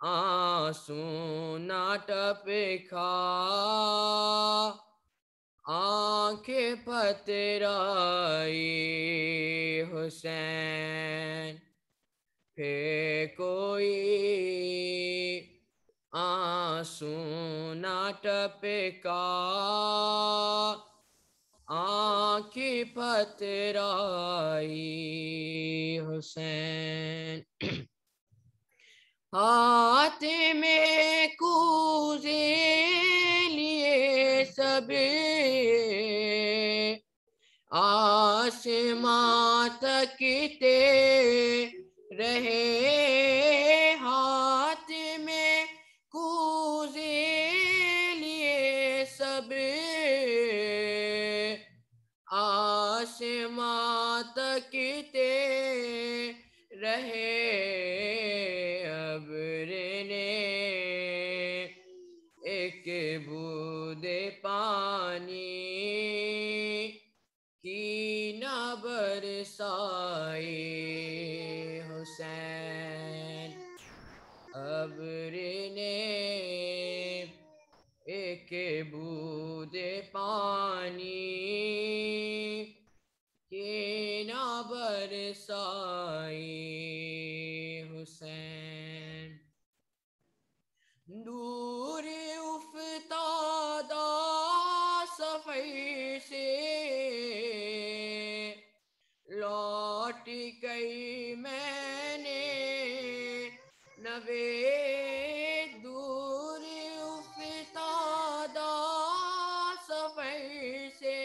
آنسو نہ ٹپکا آنکھیں پترائی حسین پھر کوئی آنسو نہ ٹپکا آنکھیں پترائی حسین ہاتھ میں کوزے لیے سب آسماں تکتے رہے ہاتھ میں کوزے لیے سب آسماں تکتے رہے ابر نے ایک بوند پانی کی نہ برسائی حسین ابر نے ایک بوند پانی کی نہ برسائی حسین دور افتادہ سفر سے لوٹ گئی میں نے نوے دور افتادہ سفر سے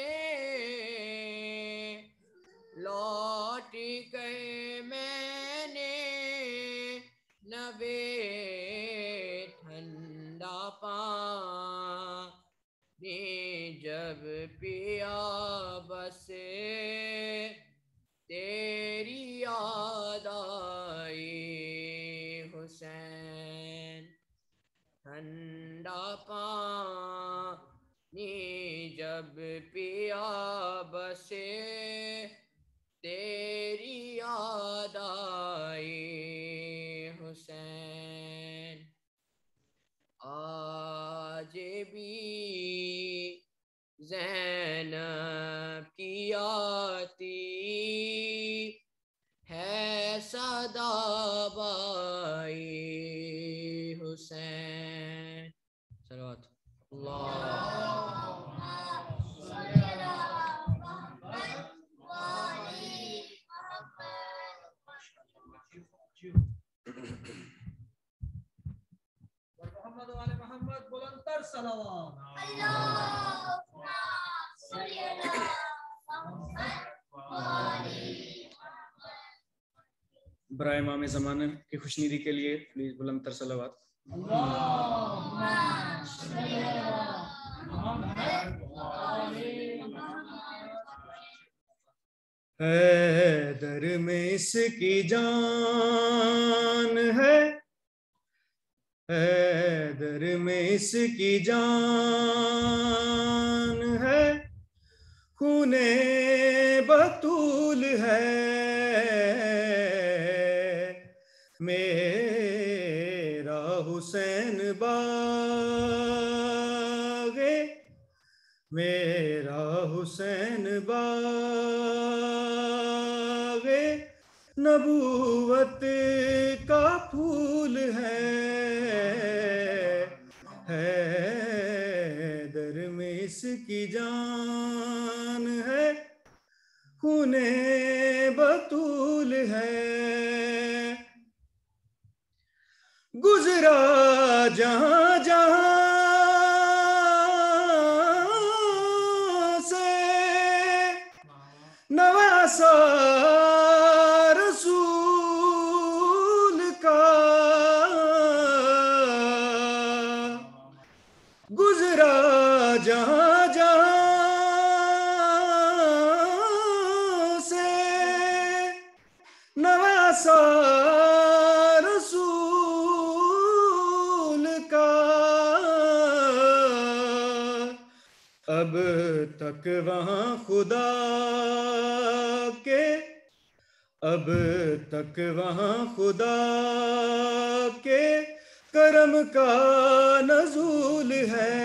لوٹ گئے میں نے نوے ٹھنڈا پانی جب پیا بس تیری یاد آئی حسین ٹھنڈا پانی جب پیا بس تیری یاد آئی حسین آج بھی زینب کی آتی ہے صدا بائی حسین صلوات محمد وآل محمد بلندر صلوات برائے امام زمانہ کی خوشنودی کے لیے پلیز بلند تر صلوات. حیدر میں اس کی جان ہے حیدر میں اس کی جان ہے خون بطول ہے میرا حسین باغ میرا حسین باغ نبوت کا پھول ہے حیدر میں اس کی جان ہے خون بطول ہے گزرا جہاں جہاں سے نواسا رسول کا گزرا جہاں جہاں سے نواسا اب تک وہاں خدا کے اب تک وہاں خدا کے کرم کا نزول ہے،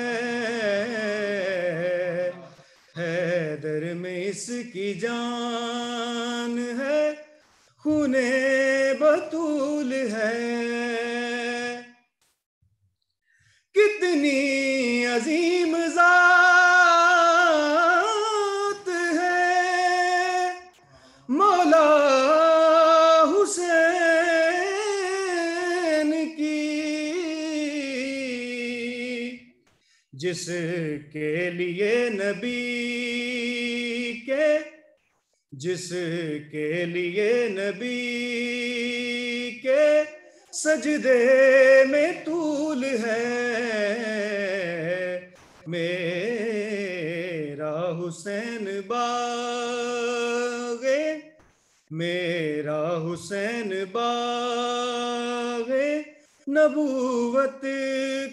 حیدر میں اس کی جان ہے، خون بطول ہے، کتنی عظیم ذات ہے مولا حسین کی، جس کے لیے نبی کے سجدے میں طول ہے، میرا حسین باغ نبوت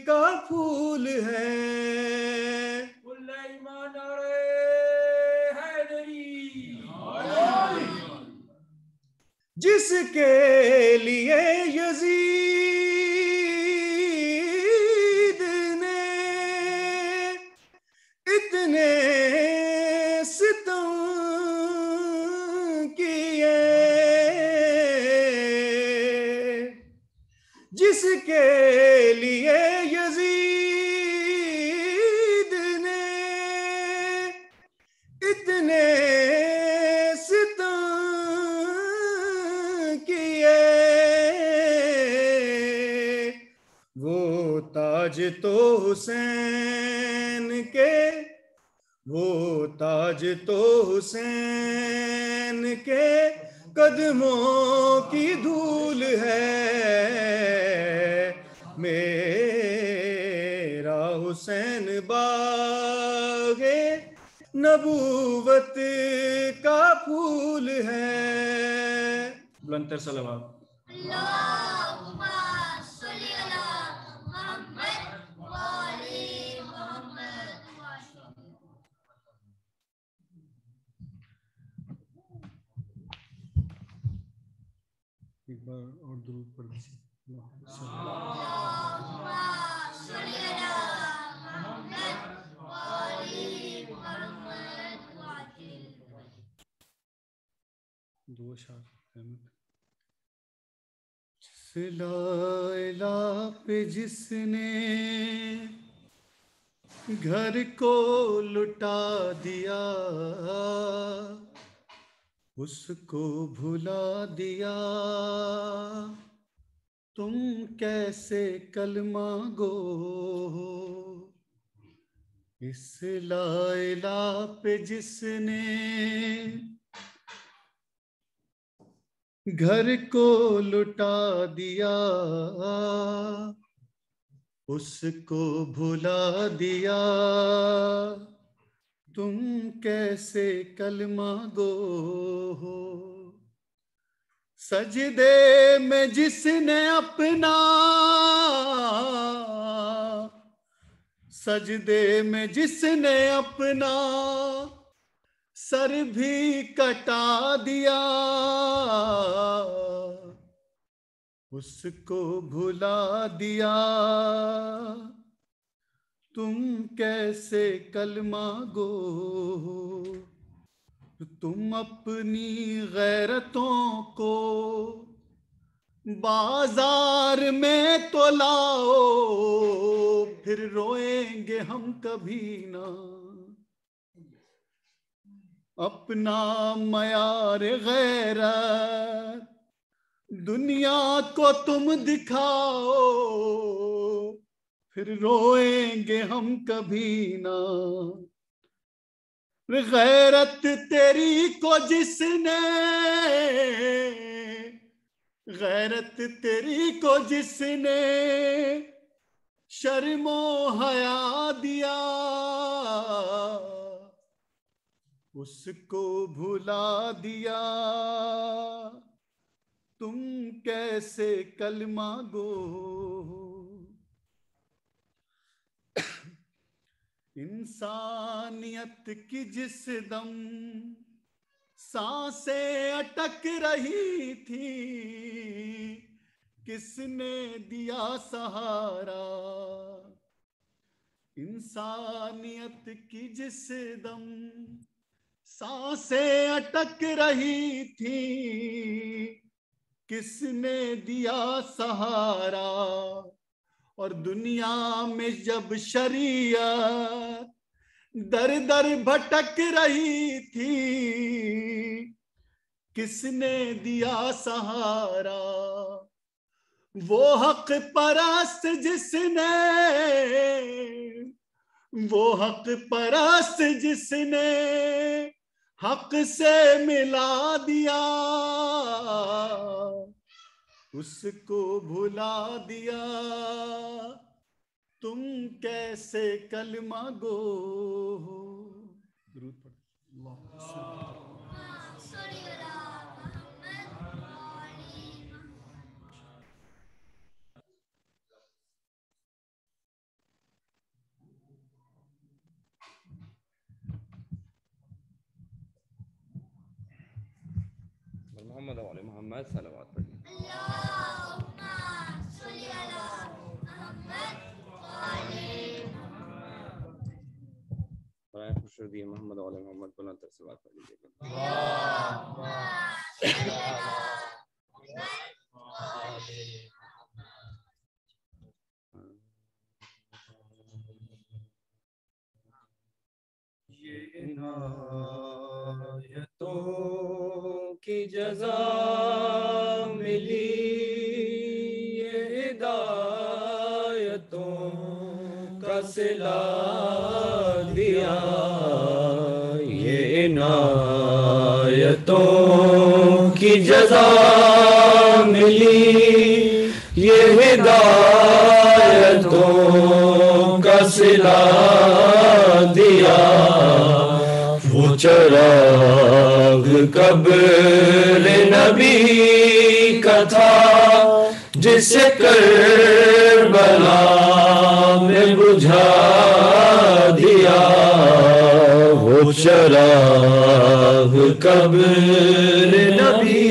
کا پھول ہے، جس کے لیے یزید نے اتنے ستم کیے، جس کے لیے یزید نے اتنے ستم کیے، وہ تاج تو حسین کے قدموں کی دھول ہے، میرا حسین باغ نبوت کا پھول ہے۔ بلندر صلوات۔ اللہم صلی علی محمد وآلِ محمد۔ ایک بار اور درود پڑھ لیجیے۔ اللہم صلی علی محمد وآلِ محمد وعجل۔ دو اشعار احمد۔ جس لا الہ پہ جس نے گھر کو لٹا دیا، اس کو بھلا دیا، تم کیسے کلمہ گو ہو؟ اس لا الہ پہ جس نے گھر کو لٹا دیا، اس کو بھلا دیا، تم کیسے کلمہ گو ہو؟ سجدے میں جس نے اپنا سر بھی کٹا دیا، اس کو بھلا دیا، تم کیسے کلمہ گو ہو؟ تم اپنی غیرتوں کو بازار میں تو لاؤ، پھر روئیں گے ہم کبھی نہ، اپنا معیار غیرت دنیا کو تم دکھاؤ، پھر روئیں گے ہم کبھی نہ، غیرت تیری کو جس نے شرم و حیا دیا، اس کو بھلا دیا، تم کیسے کلمہ گو ہو؟ انسانیت کی جس دم سانسیں اٹک رہی تھی کس نے دیا سہارا، انسانیت کی جس دم سانسیں اٹک رہی تھی کس نے دیا سہارا، اور دنیا میں جب شریعت در در بھٹک رہی تھی کس نے دیا سہارا، وہ حق پرست جس نے، وہ حق پرست جس نے حق سے ملا دیا، اس کو بھلا دیا، تم کیسے کلمہ گو ہو۔ درود پڑھ اللہ صلی اللہ محمد وعلی محمد وعلی محمد صلوات پڑھیے۔ اللہم صلی اللہ محمد وعلی برائے خوشردی محمد وعلی محمد بلند تر صلوات پڑھ لیجیے گا۔ اللہم صلی اللہ محمد وعلی یہ عنایتوں کی جزا ملی، یہ ہدایتوں کا صلہ دیا، یہ عنایتوں کی جزا ملی، یہ ہدایتوں کا صلہ دیا، وہ چراغ قبر نبی کا تھا جسے کربلا میں بجھا دیا، وہ چراغ قبر نبی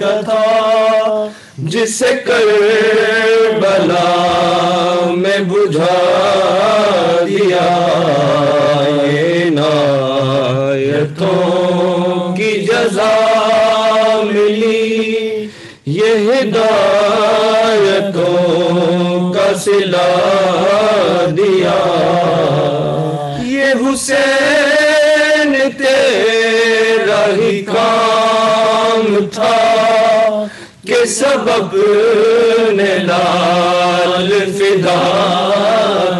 کا تھا جسے کربلا میں بجھا دیا، یہ عنایتوں کی جزا ملی، یہ ہدایتوں کا صلہ دیا، یہ حسین تیرا ہی کام تھا کہ سبب نے لال فدا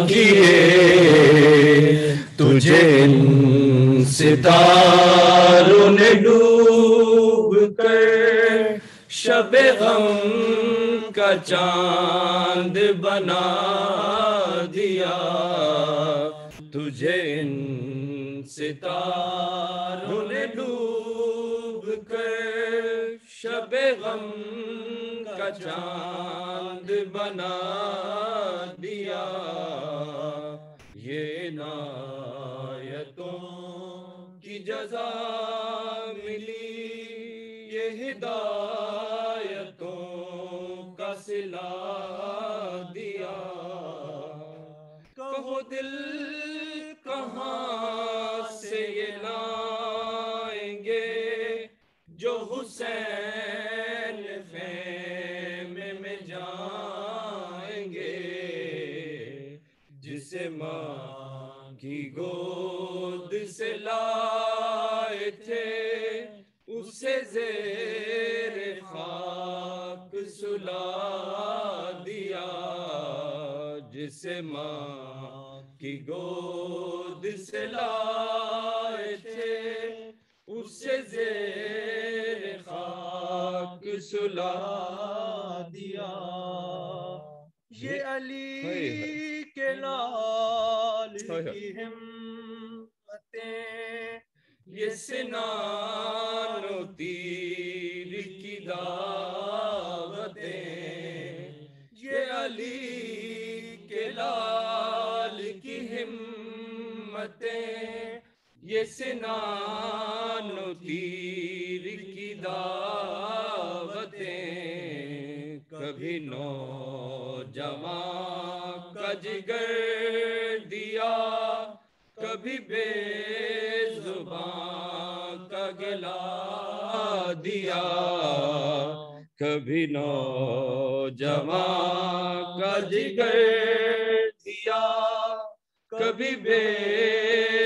کیے، تجھے ان ستاروں نے ڈوب کر شب غم کا چاند بنا دیا، تجھے ان ستاروں نے ڈوب کر شب غم کا چاند بنا دیا، یہ عنایتوں کی جزا ملی، یہ ہدایتوں کا صلہ دیا، کہو دل کہاں سے یہ لائیں گے جو حسین خیمے میں جائیں گے، جسے ماں کی گود سے لائے تھے اسے زیر خاک سلا دیا، جسے ماں کی گود سے لائے تھے اسے زیر خاک سلا دیا، یہ علی کے لال کی ہمتیں، یہ سنان و تیر کی دعوتیں، یہ علی کے لال کی ہمتیں، یہ سنان و تیر کبھی نوجوان کا جگر دیا، کبھی بے زبان کا گلا دیا، کبھی نوجوان کا جگر دیا، کبھی بے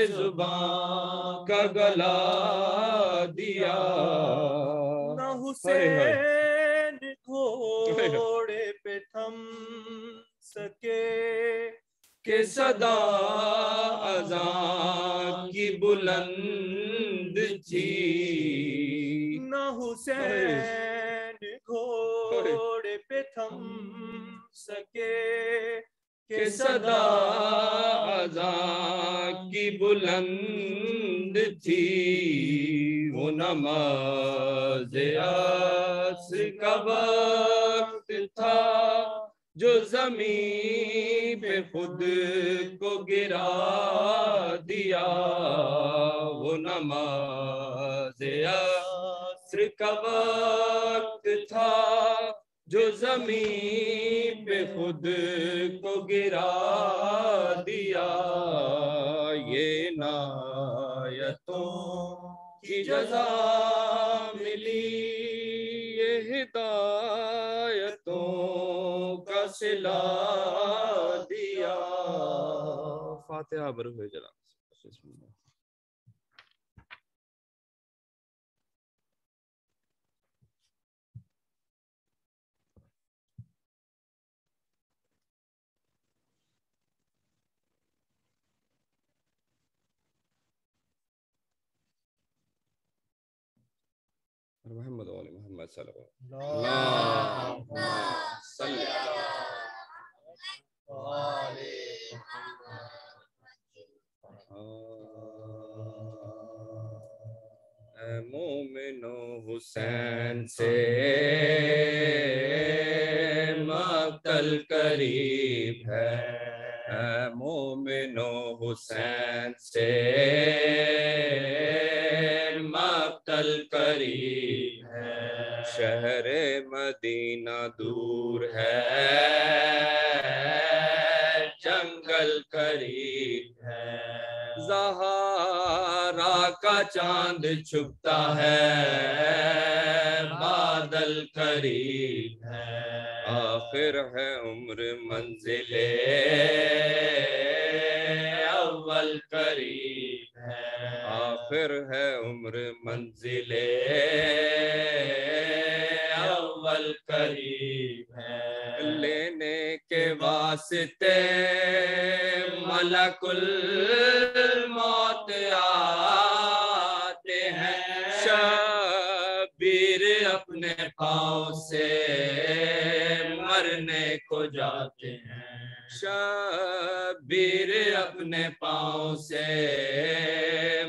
زبان کا گلا دیا۔ نہ حسین گھوڑے پہ تھم سکے کہ صدا اذان کی بلند تھی، نہ حسین گھوڑے پہ تھم سکے کہ صدا اذان کی بلند تھی، وہ نماز عصر کا وقت تھا جو زمین پہ خود کو گرا دیا، وہ نماز عصر کا وقت تھا جو زمین پہ خود کو گرا دیا۔ یہ عنایتوں کی جزا ملی، یہ ہدایتوں کا صلہ دیا۔ فاتحہ بروح جلال۔ بسم اللہ۔ محمد وعلی محمد صلی اللہ اللہم صلی اے مومنو حسین سے مقتل قریب ہے، اے مومنو حسین سے مقتل قریب ہے، شہر مدینہ دور ہے، جنگل قریب ہے، زہرا کا چاند چھپتا ہے، بادل قریب ہے، آخر ہے عمر منزل اول قریب ہے، آخر ہے عمر منزل اول قریب ہے، لینے کے واسطے ملک الموت آتے ہیں، شبیر اپنے پاؤں سے مرنے کو جاتے ہیں، شبیر اپنے پاؤں سے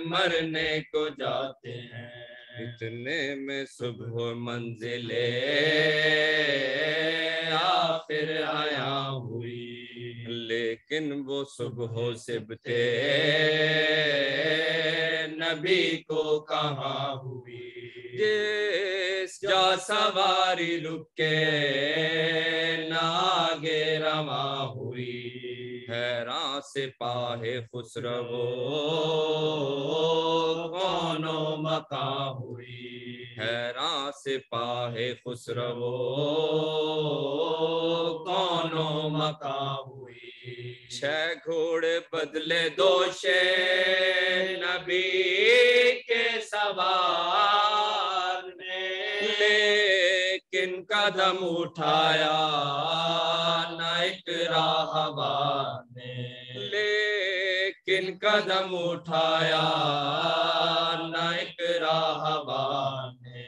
مرنے کو جاتے ہیں، اتنے میں صبح منزل آخر آیا ہوئی، لیکن وہ صبح صبتے نبی کو کہاں ہوئی، جس جا سواری رکے نہ آگے رواں ہوئی، حیران سپاہ خسرو کون و مکاں ہوئی، حیران سپاہ خسرو کون و مکاں ہوئی، چھ گھوڑے بدلے دوش نبی کے سوار نے، لیکن قدم اٹھایا نہ ایک راہوار نے، لیکن قدم اٹھایا نہ ایک راہوار نے،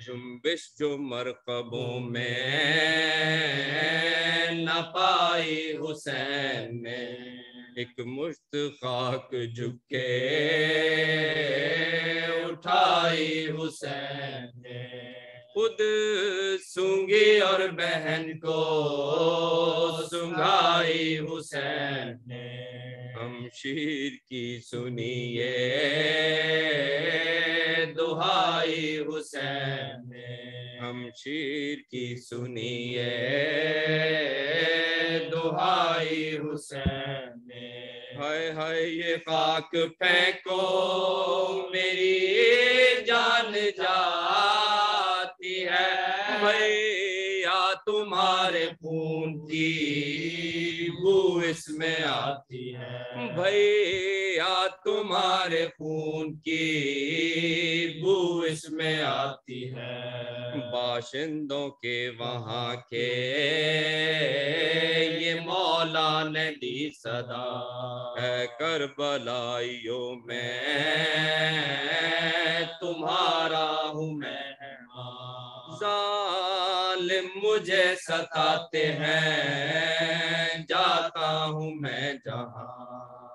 جنبش جو مرکبوں میں نہ پائی حسین نے، ایک مشت خاک جھکے اٹھائی حسین نے، خود سونگی اور بہن کو سنگھائی حسین نے، شمشیر کی سنیے دہائی حسین نے، شمشیر کی سنیے دہائی حسین نے، ہائے ہائے یہ خاک پھینکو میری جان جاتی ہے، بھیا تمہارے خون کی بو اس میں آتی ہے، بھیا تمہارے خون کی بو اس میں آتی ہے، باشندوں کے وہاں کے یہ مولا نے دی صدا، اے کربلائیوں میں تمہارا ہوں مہمان، ظالم مجھے ستاتے ہیں جاتا ہوں میں جہاں،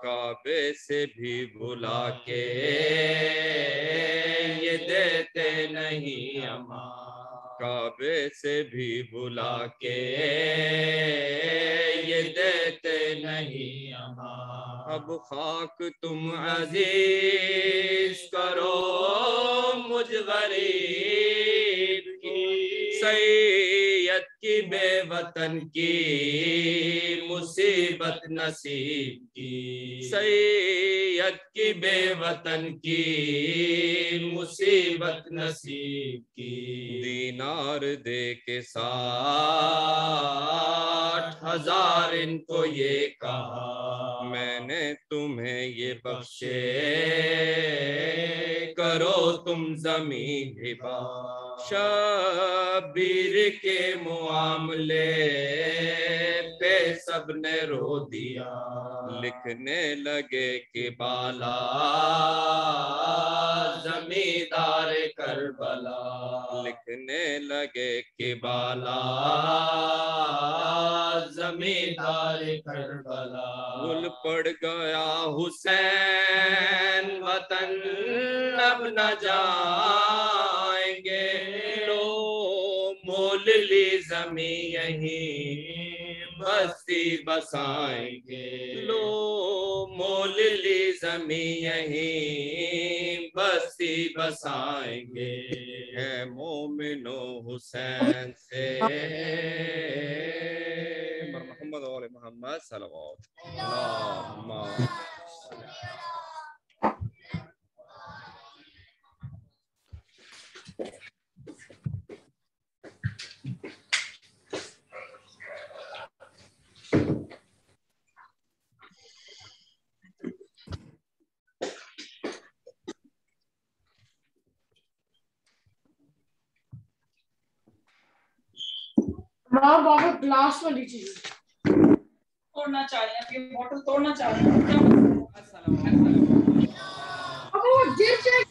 کعبے سے بھی بلا کے یہ دیتے نہیں امان، کعبے سے بھی بلا کے یہ دیتے نہیں امان، اب خاک تم عزیز کرو مجھ غریب کی، سید کی بے وطن کی مصیبت نصیب کی، سید کی بے وطن کی مصیبت نصیب کی، دینار دے کے 60,000 ان کو یہ کہا، میں نے تمہیں یہ بخشے کرو تم زمین ہبا، شبیر کے معاملے پہ سب نے رو دیا، لکھنے لگے کہ بالا زمیندار کربلا، لکھنے لگے کہ بالا زمیندار کربلا، گل پڑ گیا حسین وطن اب نہ جائیں گے، لو مول لی زمین یہیں بستی بسائیں گے، لو مول لی زمین یہیں بستی بسائیں گے، اے مومنو حسین سے محمد اور محمد صلوات اللہم ہاں بابا گلاس والی چیز توڑنا چاہ رہے ہیں، یہ بوٹل توڑنا چاہ رہے ہیں، اب وہ گر جائے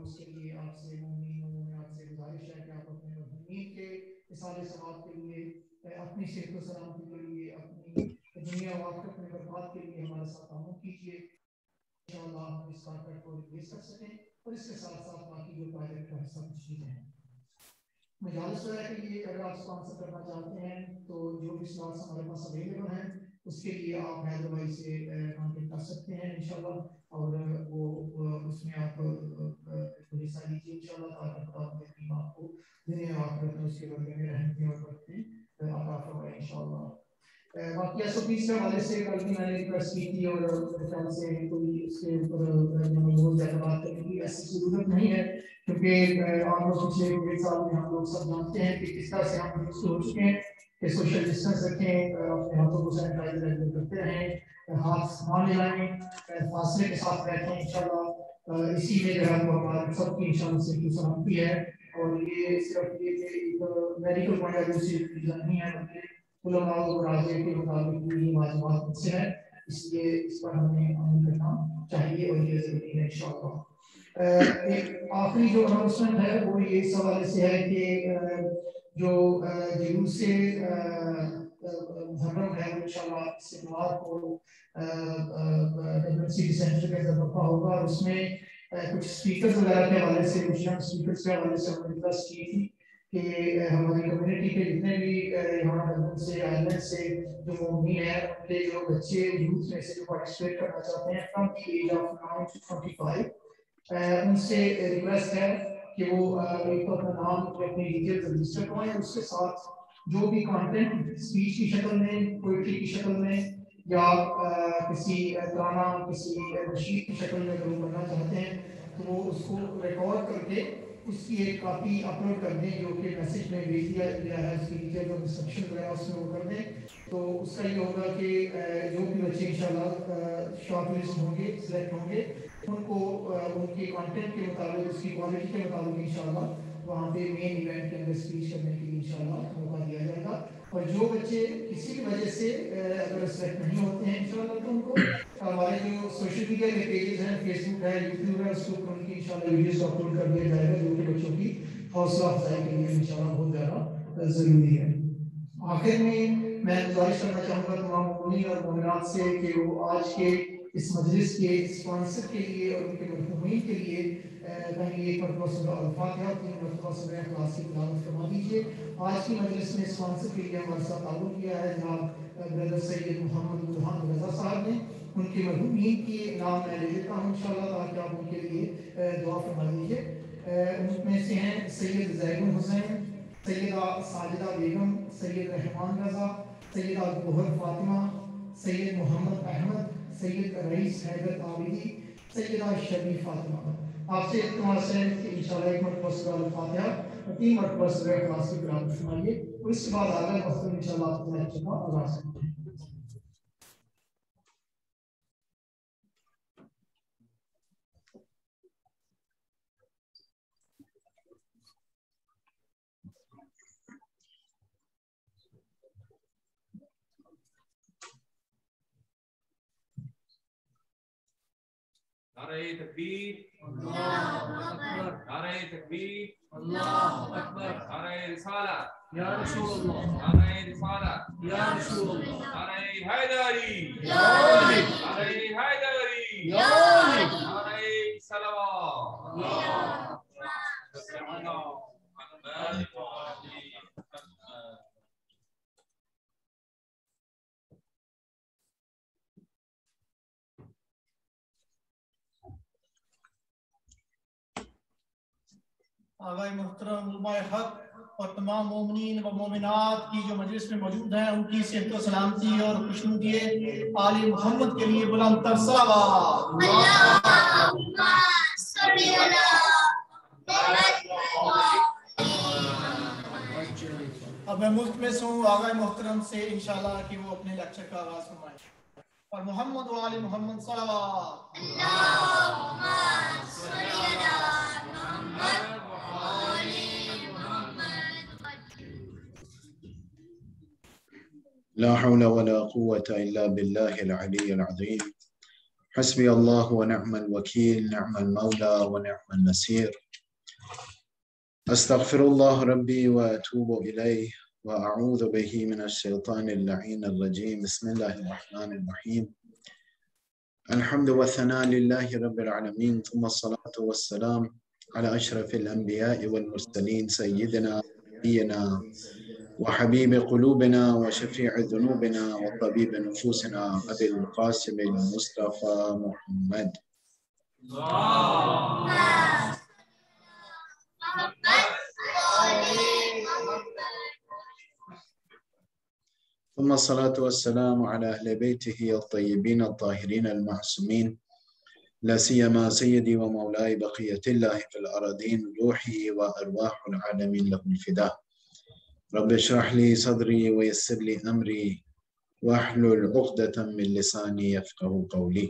اس کے لیے آپ سے مومنین و مومنات سے گزارش ہے کہ آپ اپنے مرحومین کے اصالہ ثواب کے لیے، اپنی صحت و سلامتی کے لیے، اپنی دنیا و آخرت میں برکات کے لیے ہمارے ساتھ تعاون کیجیے، انشاءاللہ ہم اس کارپیٹ کو ریلیز کر سکیں اور اس کے ساتھ ساتھ باقی جو پروجیکٹ کا حصہ کچھ چیزیں ہیں مجالس وغیرہ کے لیے اگر آپ اسپانسر کرنا چاہتے ہیں تو جو بھی سلاٹس ہمارے پاس اویلیبل ہیں اس کے لیے آپ حیدر بھائی سے کانٹیکٹ کر سکتے ہیں انشاءاللہ، اور وہ اس میں آپ حصہ لیجیے انشاءاللہ، تاکہ خدا کریم آپ کو دنیا آخرت میں اس کے بدلے میں رحمتیں اور برکتیں عطا فرمائے انشاءاللہ۔ باقی ایس او پیز کے حوالے سے کل بھی میں نے ریکویسٹ کی تھی اور میرے خیال سے کوئی اس کے اوپر بہت زیادہ بات کرنے کی ایسی ضرورت نہیں ہے، کیونکہ آپ لوگ پچھلے 1 سال میں ہم لوگ سب جانتے ہیں کہ کس طرح سے ہم ہو چکے ہیں کہ سوشل ڈسٹینس رکھیں، اپنے ہاتھوں کو سینیٹائز کرتے رہیں، ہاتھ نہ ملائیں، فاصلے کے ساتھ رہتے ہیں انشاءاللہ، اسی میں جو ہے وہ ہمارے سب کی انشاءاللہ سے کی سلامتی ہے، اور یہ صرف یہ میڈیکل پوائنٹ آف ویو سے نہیں ہے بلکہ علماء و راجع کے مطابق یہ واجبات سے ہے، اس لیے اس پر ہمیں عمل کرنا چاہیے اور یہ ضروری ہے انشاءاللہ۔ ایک آخری جو اناؤنسمنٹ ہے وہ یہ اس حوالے سے ہے کہ جو جلوس سے محرم ہے وہ انشاءاللہ اتوار کو WCD سینٹر کے اندر برپا ہوگا، اور اس میں کچھ اسپیکرز وغیرہ کے حوالے سے اسپیکرز کے حوالے سے ہم نے ریکویسٹ کی تھی کہ ہماری کمیونٹی کے جتنے بھی یہاں ڈلمن سے آئلینڈ سے جو مومنین ہیں ان کے جو بچے یوتھ میں سے جو پارٹیسپیٹ کرنا چاہتے ہیں from the age of 9 to 25 ان سے ریکویسٹ ہے کہ وہ ایک تو اپنا نام اپنی ڈیٹیلز رجسٹر کروائیں، اس کے ساتھ جو بھی کانٹینٹ اسپیچ کی شکل میں، پوئٹری کی شکل میں یا کسی ترانہ کسی نشید کی شکل میں اگر وہ کرنا چاہتے ہیں تو وہ اس کو ریکارڈ کر کے اس کی ایک کاپی اپلوڈ کر دیں جو کہ میسج میں بھیج دیا گیا ہے، اس کی ڈیٹیل اور انسٹرکشن وغیرہ اس میں وہ کر دیں، تو اس کا یہ ہوگا کہ جو بھی بچے انشاءاللہ شارٹ لسٹ ہوں گے، سلیکٹ ہوں گے، ان کو ان کی کانٹینٹ کے مطابق اس کی کوالٹی کے مطابق انشاءاللہ وہاں پہ مین ایونٹ کے اندر اسپیچ کرنے کے لیے انشاءاللہ موقع دیا جائے گا، اور جو بچے کسی بھی وجہ سے اگر سلیکٹ نہیں ہوتے ہیں انشاءاللہ تو ان کو ہمارے جو سوشل میڈیا کے پیجز ہیں، فیس بک ہے، یوٹیوب ہے، اس کے اوپر ان کی انشاءاللہ ویڈیوز اپلوڈ کر دیا جائے گا جو کہ بچوں کی حوصلہ افزائی کے لیے انشاءاللہ بہت زیادہ ضروری ہے۔ آخر میں گزارش کرنا چاہوں گا تمام مومنین اور مومنات سے کہ وہ آج کے اس مجلس کے اسپانسر کے لیے اور ان کے مرحومین کے لیے کہیں ایک مرتبہ سورہ الفاتحہ 3 مرتبہ سورہ اخلاص کی تلاوت فرما دیجیے۔ آج کی مجلس میں اسپانسر کے لیے ہمارے ساتھ تعاون کیا ہے جناب بردر سید محمد برہان رضا صاحب نے، ان کے مرحومین کی نام میں لے لیتا ہوں انشاءاللہ تاکہ آپ ان کے لیے دعا فرما دیجیے۔ ان میں سے ہیں سید زید الحسین، سیدہ ساجدہ بیگم، سید رحمان رضا، سیدہ گوہر فاطمہ، سید محمد احمد، سید رئیس حیدر عابدی، سیدہ شبی فاطمہ۔ آپ سے التماس ہے کہ انشاءاللہ ایک مرتبہ سورہ الفاتحہ اور 3 مرتبہ سورہ اخلاص کی تلاوت فرمائیے، اور اس کے بعد آگے وقت میں انشاءاللہ آپ کو لیکچر کا آغاز کرتے ہیں۔ نعرہ تکبیر، اللہ اکبر، نعرہ تکبیر، اللہ اکبر، نعرہ رسالت یا رسول اللہ، نعرہ رسالت یا رسول اللہ، نعرہ حیدری یا علی، نعرہ حیدری یا علی، نعرہ صلوات اللہ آغائی محترم علماء حق اور تمام مومنین و مومنات کی جو مجلس میں موجود ہیں ان کی صحت و سلامتی اور خوشنودی آل محمد کے لیے بلند تر صلوات۔ اللہم صلی علی اب میں ملتمس ہوں آغائی محترم سے انشاءاللہ کہ وہ اپنے لیکچر کا آغاز فرمائیں، اور محمد و آل محمد صلوات۔ اللہم صلی علی محمد لا حول ولا قوة إلا بالله العلي العظيم حسبي الله ونعم الوكيل، نعم المولى ونعم النصير. أستغفر الله ربي وأتوب إليه وأعوذ به من الشيطان اللعين الرجيم. بسم الله الرحمن الرحيم. الحمد والثناء لله رب العالمين، ثم الصلاة والسلام على أشرف الأنبياء والمرسلين سيدنا نبينا وحبيب قلوبنا وشفيع ذنوبنا وطبيب نفوسنا أبي القاسم المصطفى محمد. ثم الصلاة والسلام على أهل بيته الطيبين الطاهرين المعصومين، لا سيما سيدي ومولاي بقية الله في الأراضين، روحي وأرواح العالمين له الفداء. رب اشرح لي صدري ويسر لي أمري واحلل عقدة من لساني يفقه قولي.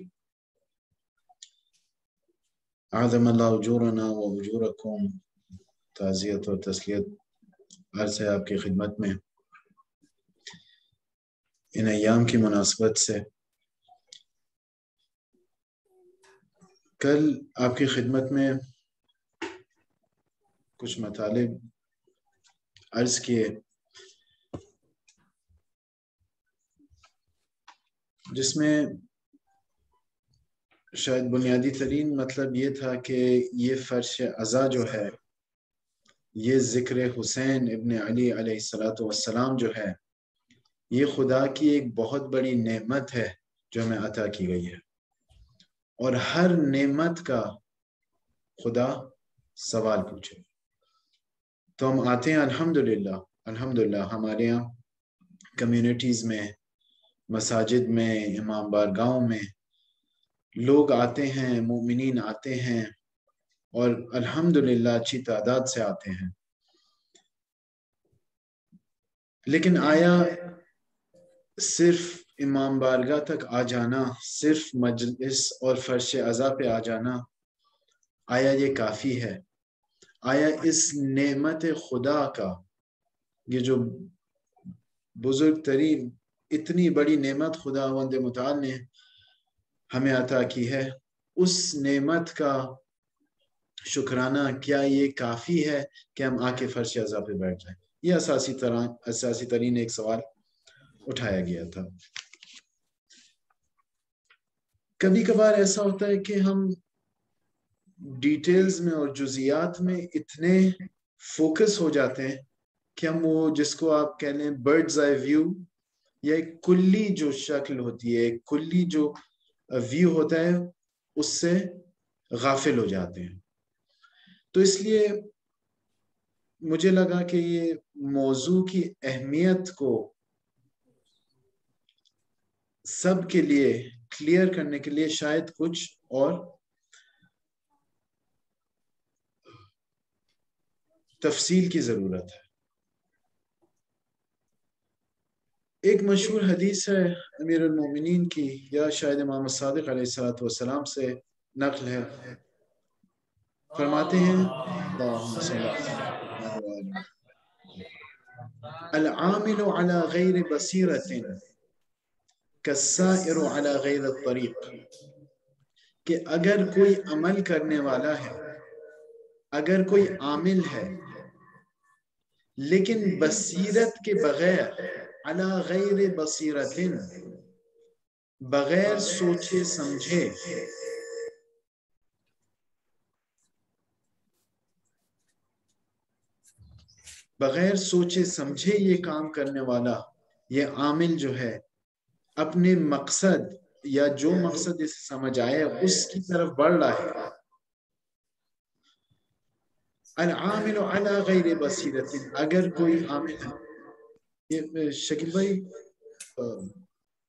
أعظم الله أجورنا وأجوركم. تعزیت اور تسلیت عرض ہے آپ کی خدمت میں ان ایام کی مناسبت سے۔ کل آپ کی خدمت میں کچھ مطالب عرض کیے جس میں شاید بنیادی ترین مطلب یہ تھا کہ یہ فرش عزا جو ہے، یہ ذکر حسین ابن علی علیہ السلام جو ہے، یہ خدا کی ایک بہت بڑی نعمت ہے جو ہمیں عطا کی گئی ہے، اور ہر نعمت کا خدا سوال پوچھے۔ تو ہم آتے ہیں الحمدللہ ہمارے یہاں کمیونٹیز میں، مساجد میں، امام بارگاہوں میں لوگ آتے ہیں، مومنین آتے ہیں، اور الحمدللہ اچھی تعداد سے آتے ہیں۔ لیکن آیا صرف امام بارگاہ تک آ جانا، صرف مجلس اور فرش عزا پہ آ جانا، آیا یہ کافی ہے؟ آیا اس نعمت خدا کا، یہ جو بزرگ ترین اتنی بڑی نعمت خداوند متعال نے ہمیں عطا کی ہے، اس نعمت کا شکرانہ کیا یہ کافی ہے کہ ہم آ کے فرش عزا پہ بیٹھ جائیں؟ یہ اساسی ترین ایک سوال اٹھایا گیا تھا۔ کبھی کبھار ایسا ہوتا ہے کہ ہم ڈیٹیلز میں اور جزیات میں اتنے فوکس ہو جاتے ہیں کہ ہم وہ جس کو آپ کہہ لیں برڈز آئی ویو، یا ایک کلی جو شکل ہوتی ہے، ایک کلی جو ویو ہوتا ہے، اس سے غافل ہو جاتے ہیں۔ تو اس لیے مجھے لگا کہ یہ موضوع کی اہمیت کو سب کے لیے کلیئر کرنے کے لیے شاید کچھ اور تفصیل کی ضرورت ہے۔ ایک مشہور حدیث ہے امیر المومنین کی، یا شاید امام صادق علیہ السلام سے نقل ہے، فرماتے ہیں اللہم صلی اللہ علیہ وسلم العامل على غیر بصیرت کالسائر على غیر الطریق، کہ اگر کوئی عمل کرنے والا ہے، اگر کوئی عامل ہے لیکن بصیرت کے بغیر، علی غیر بصیرت، بغیر سوچے سمجھے، بغیر سوچے سمجھے یہ کام کرنے والا، یہ عامل جو ہے اپنے مقصد یا جو مقصد اسے سمجھ آئے اس کی طرف بڑھ رہا ہے، العامل علی غیر بصیرت، اگر کوئی عامل ہے۔ یہ شکیل بھائی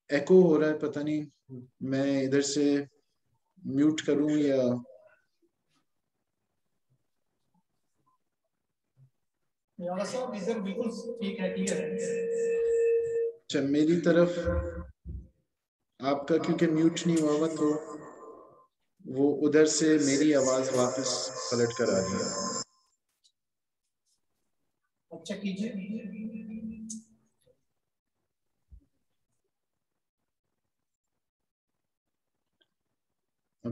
ایکو ہو رہا ہے، پتہ نہیں میں ادھر سے میوٹ کروں یا اچھا میری طرف آپ کا کیونکہ میوٹ نہیں ہوا ہوا تو وہ ادھر سے میری آواز واپس پلٹ کر آ رہی ہے۔ اچھا کیجئے۔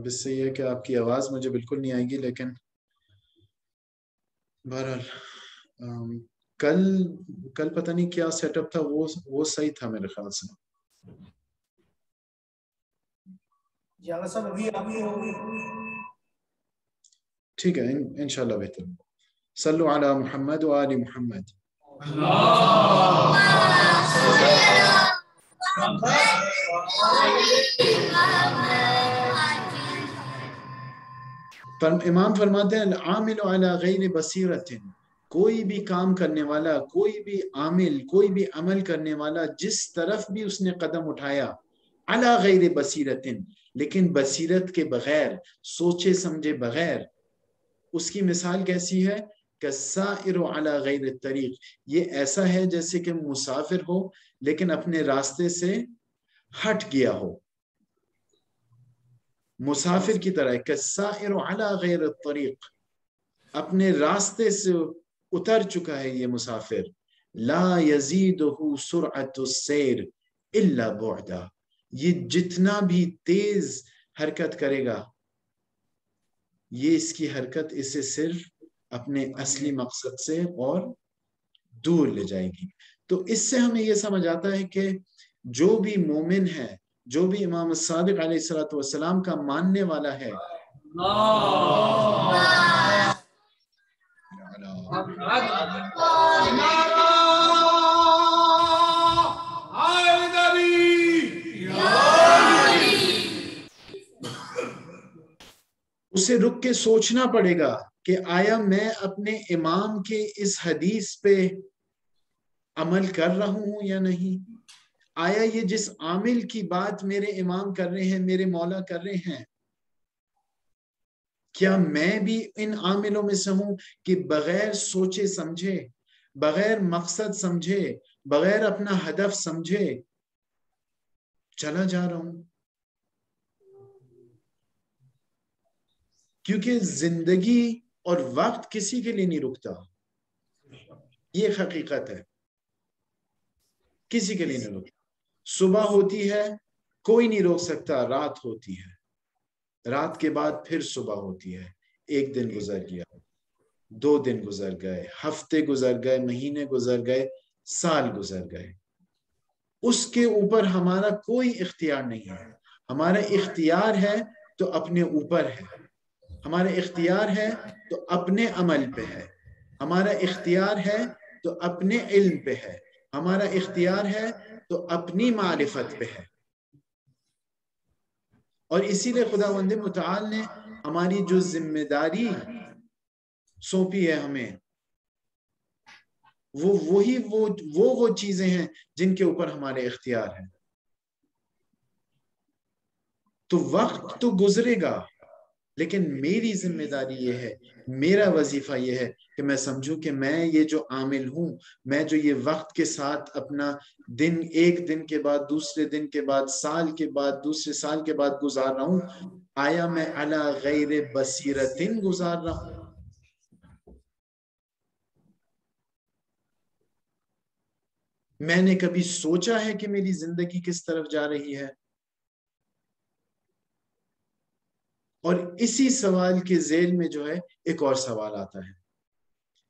اب اس سے یہ ہے کہ آپ کی آواز مجھے بالکل نہیں آئے گی، لیکن بہرحال کل پتہ نہیں کیا سیٹ اپ تھا، وہ صحیح تھا میرے خیال سے. ٹھیک ہے، انشاءاللہ بہتر. صلو علی محمد و آل محمد. امام فرماتے ہیں العامل علی غیر بصیرت، کوئی بھی کام کرنے والا، کوئی بھی عامل، کوئی بھی عمل کرنے والا جس طرف بھی اس نے قدم اٹھایا علی غیر بصیرت، لیکن بصیرت کے بغیر، سوچے سمجھے بغیر، اس کی مثال کیسی ہے؟ کالسائر علی غیر الطریق، یہ ایسا ہے جیسے کہ مسافر ہو لیکن اپنے راستے سے ہٹ گیا ہو، مسافر کی طرح. کالسائر علی غیر الطریق، اپنے راستے سے اتر چکا ہے یہ مسافر. لا یزیدہ سرعت السیر الا بعدا، یہ جتنا بھی تیز حرکت کرے گا، یہ اس کی حرکت اسے صرف اپنے اصلی مقصد سے اور دور لے جائے گی. تو اس سے ہمیں یہ سمجھ آتا ہے کہ جو بھی مومن ہے، جو بھی امام الصادق علیہ السلام کا ماننے والا ہے، اسے رک کے سوچنا پڑے گا کہ آیا میں اپنے امام کے اس حدیث پہ عمل کر رہا ہوں یا نہیں؟ آیا یہ جس عامل کی بات میرے امام کر رہے ہیں، میرے مولا کر رہے ہیں، کیا میں بھی ان عاملوں میں سے ہوں کہ بغیر سوچے سمجھے، بغیر مقصد سمجھے، بغیر اپنا ہدف سمجھے چلا جا رہا ہوں؟ کیونکہ زندگی اور وقت کسی کے لیے نہیں رکتا، یہ حقیقت ہے، کسی کے لیے نہیں رکتا. صبح ہوتی ہے، کوئی نہیں روک سکتا، رات ہوتی ہے، رات کے بعد پھر صبح ہوتی ہے. ایک دن گزر گیا، 2 دن گزر گئے، ہفتے گزر گئے، مہینے گزر گئے، سال گزر گئے. اس کے اوپر ہمارا کوئی اختیار نہیں ہے. ہمارا اختیار ہے تو اپنے اوپر ہے، ہمارا اختیار ہے تو اپنے عمل پہ ہے، ہمارا اختیار ہے تو اپنے علم پہ ہے، ہمارا اختیار ہے تو اپنی معرفت پہ ہے. اور اسی لیے خداوند متعال نے ہماری جو ذمہ داری سونپی ہے ہمیں، وہ چیزیں ہیں جن کے اوپر ہمارے اختیار ہیں. تو وقت تو گزرے گا، لیکن میری ذمہ داری یہ ہے، میرا وظیفہ یہ ہے کہ میں سمجھوں کہ میں یہ جو عامل ہوں، میں جو یہ وقت کے ساتھ اپنا دن، ایک دن کے بعد دوسرے دن کے بعد، سال کے بعد دوسرے سال کے بعد گزار رہا ہوں، آیا میں علی غیر بصیرتن گزار رہا ہوں؟ میں نے کبھی سوچا ہے کہ میری زندگی کس طرف جا رہی ہے؟ اور اسی سوال کے ذیل میں جو ہے ایک اور سوال آتا ہے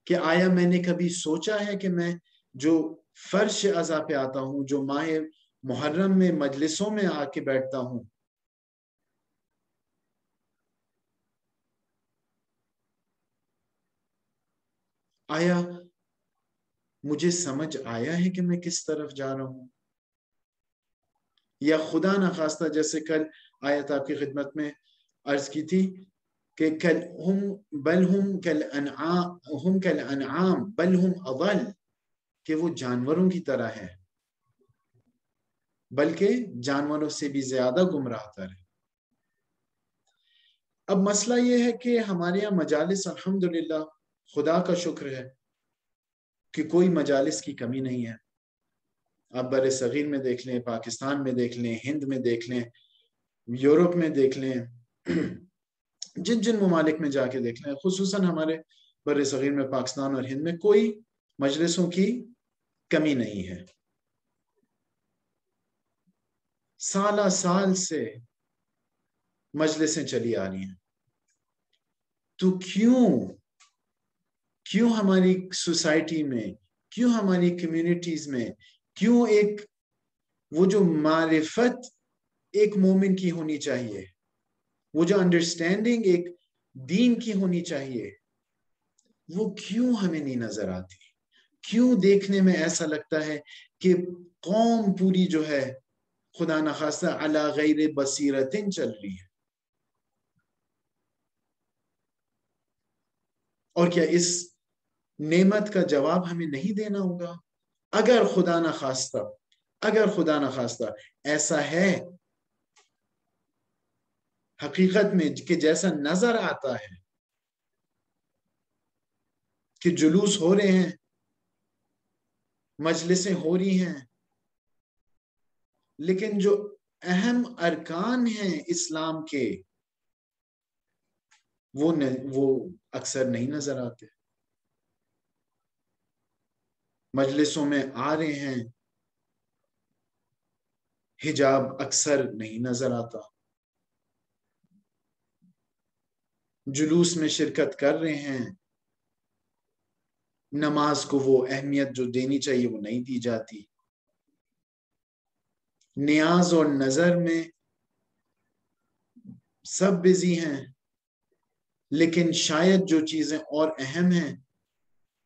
کہ آیا میں نے کبھی سوچا ہے کہ میں جو فرش عزا پہ آتا ہوں، جو ماہ محرم میں مجلسوں میں آ کے بیٹھتا ہوں، آیا مجھے سمجھ آیا ہے کہ میں کس طرف جا رہا ہوں؟ یا خدا نخواستہ جیسے کل آیت آپ کی خدمت میں عرض کی تھی کہ بل ہم کالانعام بل ہم اضل، کہ وہ جانوروں کی طرح ہے، بلکہ جانوروں سے بھی زیادہ گمراہ تر ہے. اب مسئلہ یہ ہے کہ ہمارے یہاں مجالس الحمدللہ خدا کا شکر ہے کہ کوئی مجالس کی کمی نہیں ہے. آپ بر صغیر میں دیکھ لیں، پاکستان میں دیکھ لیں، ہند میں دیکھ لیں، یورپ میں دیکھ لیں، جن ممالک میں جا کے دیکھ لیں، خصوصاً ہمارے بر صغیر میں، پاکستان اور ہند میں کوئی مجلسوں کی کمی نہیں ہے. سالہ سال سے مجلسیں چلی آ رہی ہیں، تو کیوں ہماری سوسائٹی میں، کیوں ہماری کمیونٹیز میں، کیوں وہ جو معرفت ایک مومن کی ہونی چاہیے، وہ جو انڈرسٹینڈنگ ایک دین کی ہونی چاہیے، وہ کیوں ہمیں نہیں نظر آتی؟ کیوں دیکھنے میں ایسا لگتا ہے کہ قوم پوری جو ہے خدا نخواستہ علی غیر بصیرتن چل رہی ہے؟ اور کیا اس نعمت کا جواب ہمیں نہیں دینا ہوگا؟ اگر خدا نخواستہ ایسا ہے حقیقت میں کہ جیسا نظر آتا ہے کہ جلوس ہو رہے ہیں، مجلسیں ہو رہی ہیں، لیکن جو اہم ارکان ہیں اسلام کے وہ اکثر نہیں نظر آتے. مجلسوں میں آ رہے ہیں، حجاب اکثر نہیں نظر آتا، جلوس میں شرکت کر رہے ہیں، نماز کو وہ اہمیت جو دینی چاہیے وہ نہیں دی جاتی، نیاز اور نظر میں سب بزی ہیں، لیکن شاید جو چیزیں اور اہم ہیں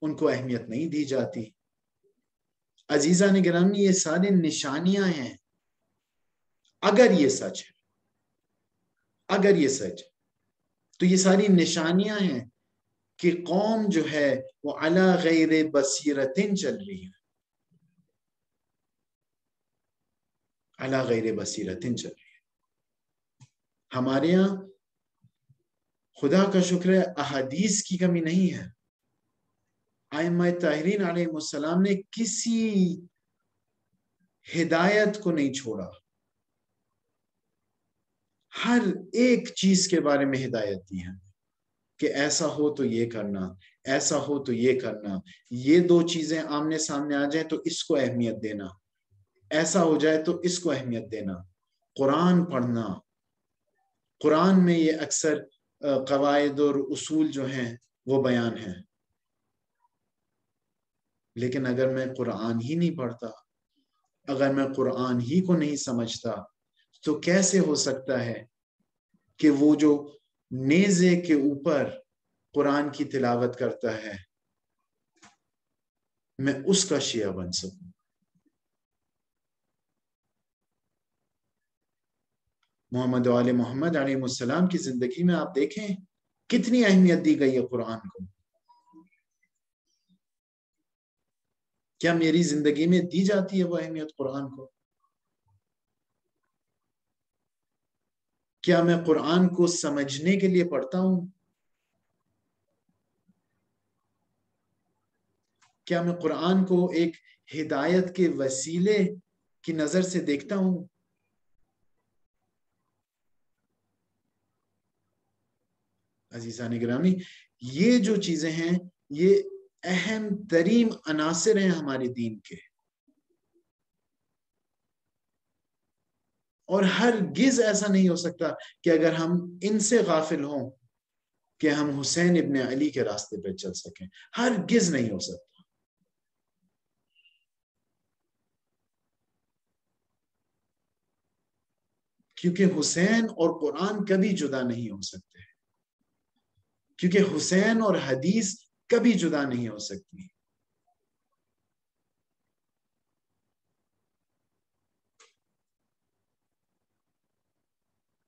ان کو اہمیت نہیں دی جاتی. عزیزان گرامی، یہ سارے نشانیاں ہیں. اگر یہ سچ ہے تو یہ ساری نشانیاں ہیں کہ قوم جو ہے وہ علی غیر بصیرتن چل رہی ہے، علی غیر بصیرتن چل رہی ہے. ہمارے یہاں خدا کا شکر ہے احادیث کی کمی نہیں ہے. ائمہ طاہرین علیہ السلام نے کسی ہدایت کو نہیں چھوڑا، ہر ایک چیز کے بارے میں ہدایت دی ہے کہ ایسا ہو تو یہ کرنا، ایسا ہو تو یہ کرنا، یہ دو چیزیں آمنے سامنے آ جائیں تو اس کو اہمیت دینا، ایسا ہو جائے تو اس کو اہمیت دینا. قرآن پڑھنا، قرآن میں یہ اکثر قواعد اور اصول جو ہیں وہ بیان ہیں. لیکن اگر میں قرآن ہی نہیں پڑھتا، اگر میں قرآن ہی کو نہیں سمجھتا، تو کیسے ہو سکتا ہے کہ وہ جو نیزے کے اوپر قرآن کی تلاوت کرتا ہے میں اس کا شیعہ بن سکوں؟ محمد و آل محمد علیہ السلام کی زندگی میں آپ دیکھیں کتنی اہمیت دی گئی ہے قرآن کو. کیا میری زندگی میں دی جاتی ہے وہ اہمیت قرآن کو؟ کیا میں قرآن کو سمجھنے کے لیے پڑھتا ہوں؟ کیا میں قرآن کو ایک ہدایت کے وسیلے کی نظر سے دیکھتا ہوں؟ عزیزان گرامی، یہ جو چیزیں ہیں یہ اہم ترین عناصر ہیں ہمارے دین کے، اور ہرگز ایسا نہیں ہو سکتا کہ اگر ہم ان سے غافل ہوں کہ ہم حسین ابن علی کے راستے پہ چل سکیں. ہرگز نہیں ہو سکتا، کیونکہ حسین اور قرآن کبھی جدا نہیں ہو سکتے، کیونکہ حسین اور حدیث کبھی جدا نہیں ہو سکتی.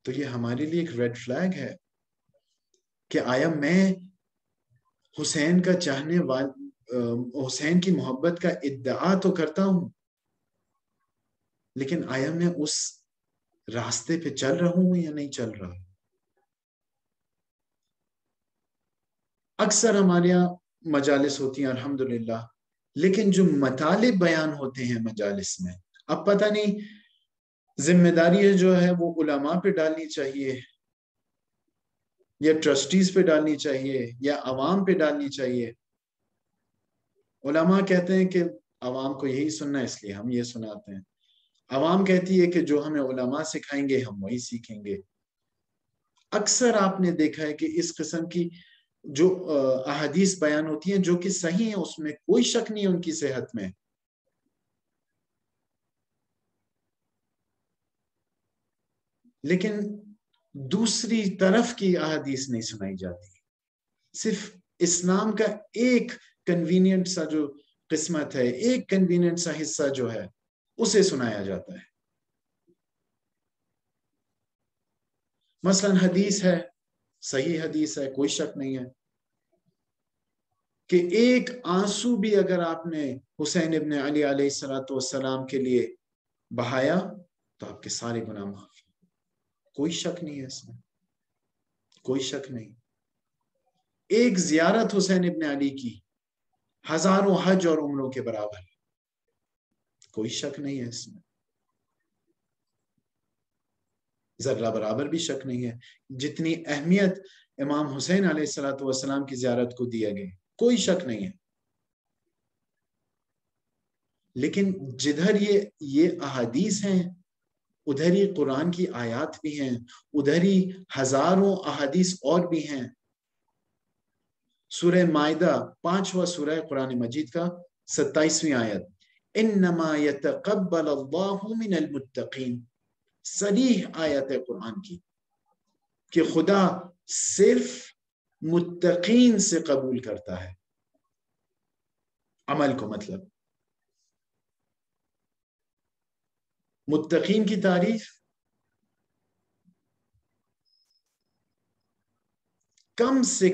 تو یہ ہمارے لیے ایک ریڈ فلیگ ہے کہ آیا میں حسین کا حسین کی محبت کا ادعا تو کرتا ہوں، لیکن آیا میں اس راستے پہ چل رہا ہوں یا نہیں چل رہا؟ اکثر ہمارے یہاں مجالس ہوتی ہیں الحمدللہ، لیکن جو مطالب بیان ہوتے ہیں مجالس میں، اب پتہ نہیں ذمہ داری جو ہے وہ علماء پہ ڈالنی چاہیے یا ٹرسٹیز پہ ڈالنی چاہیے یا عوام پہ ڈالنی چاہیے. علماء کہتے ہیں کہ عوام کو یہی سننا ہے اس لیے ہم یہ سناتے ہیں. عوام کہتی ہے کہ جو ہمیں علماء سکھائیں گے ہم وہی سیکھیں گے. اکثر آپ نے دیکھا ہے کہ اس قسم کی جو احادیث بیان ہوتی ہیں جو کہ صحیح ہیں، اس میں کوئی شک نہیں ہے ان کی صحت میں، لیکن دوسری طرف کی احادیث نہیں سنائی جاتی، صرف اسلام کا ایک کنوینئنٹ سا جو قسمت ہے، ایک کنوینئنٹ سا حصہ جو ہے اسے سنایا جاتا ہے۔ مثلا حدیث ہے، صحیح حدیث ہے، کوئی شک نہیں ہے کہ ایک آنسو بھی اگر آپ نے حسین ابن علی علیہ السلام کے لیے بہایا تو آپ کے سارے گناہ معاف، کوئی شک نہیں ہے اس میں، کوئی شک نہیں۔ ایک زیارت حسین ابن علی کی ہزاروں حج اور عمروں کے برابر، کوئی شک نہیں ہے اس میں، ذرہ برابر بھی شک نہیں ہے۔ جتنی اہمیت امام حسین علیہ السلام کی زیارت کو دیا گیا، کوئی شک نہیں ہے، لیکن جدھر یہ احادیث ہیں ادھر ہی قرآن کی آیات بھی ہیں، ادھر ہی ہزاروں احادیث اور بھی ہیں۔ سورہ مائدہ 5واں سورہ قرآن مجید کا 27ویں آیت، انما یتقبل اللہ من المتقین، صریح آیت ہے قرآن کی کہ خدا صرف متقین سے قبول کرتا ہے عمل کو۔ مطلب متقین کی تعریف کم سے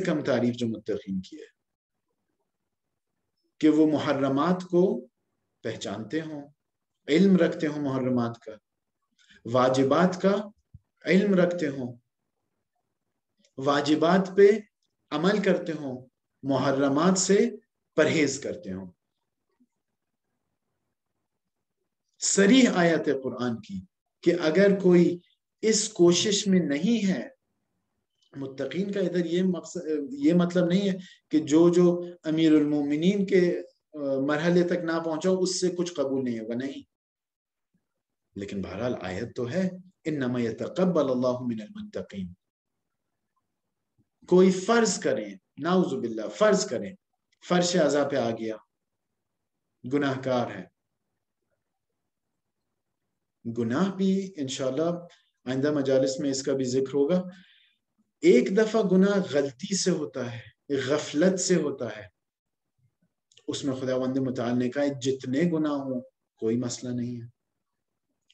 کم تعریف جو متقین کی ہے کہ وہ محرمات کو پہچانتے ہوں، علم رکھتے ہوں محرمات کا، واجبات کا علم رکھتے ہوں، واجبات پہ عمل کرتے ہوں، محرمات سے پرہیز کرتے ہوں۔ صریح آیت قرآن کی کہ اگر کوئی اس کوشش میں نہیں ہے، متقین کا ادھر یہ مطلب نہیں ہے کہ جو امیر المومنین کے مرحلے تک نہ پہنچا اس سے کچھ قبول نہیں ہوگا، نہیں، لیکن بہرحال آیت تو ہے انما یتقبل اللہ من المتقین۔ کوئی فرض کریں، نعوذ باللہ فرض کریں فرش عزا پہ آ گیا، گناہ کار ہے، گناہ بھی انشاءاللہ آئندہ مجالس میں اس کا بھی ذکر ہوگا۔ ایک دفعہ گناہ غلطی سے ہوتا ہے، غفلت سے ہوتا ہے، اس میں خداوند متعال نے کہا جتنے گناہ ہوں کوئی مسئلہ نہیں ہے،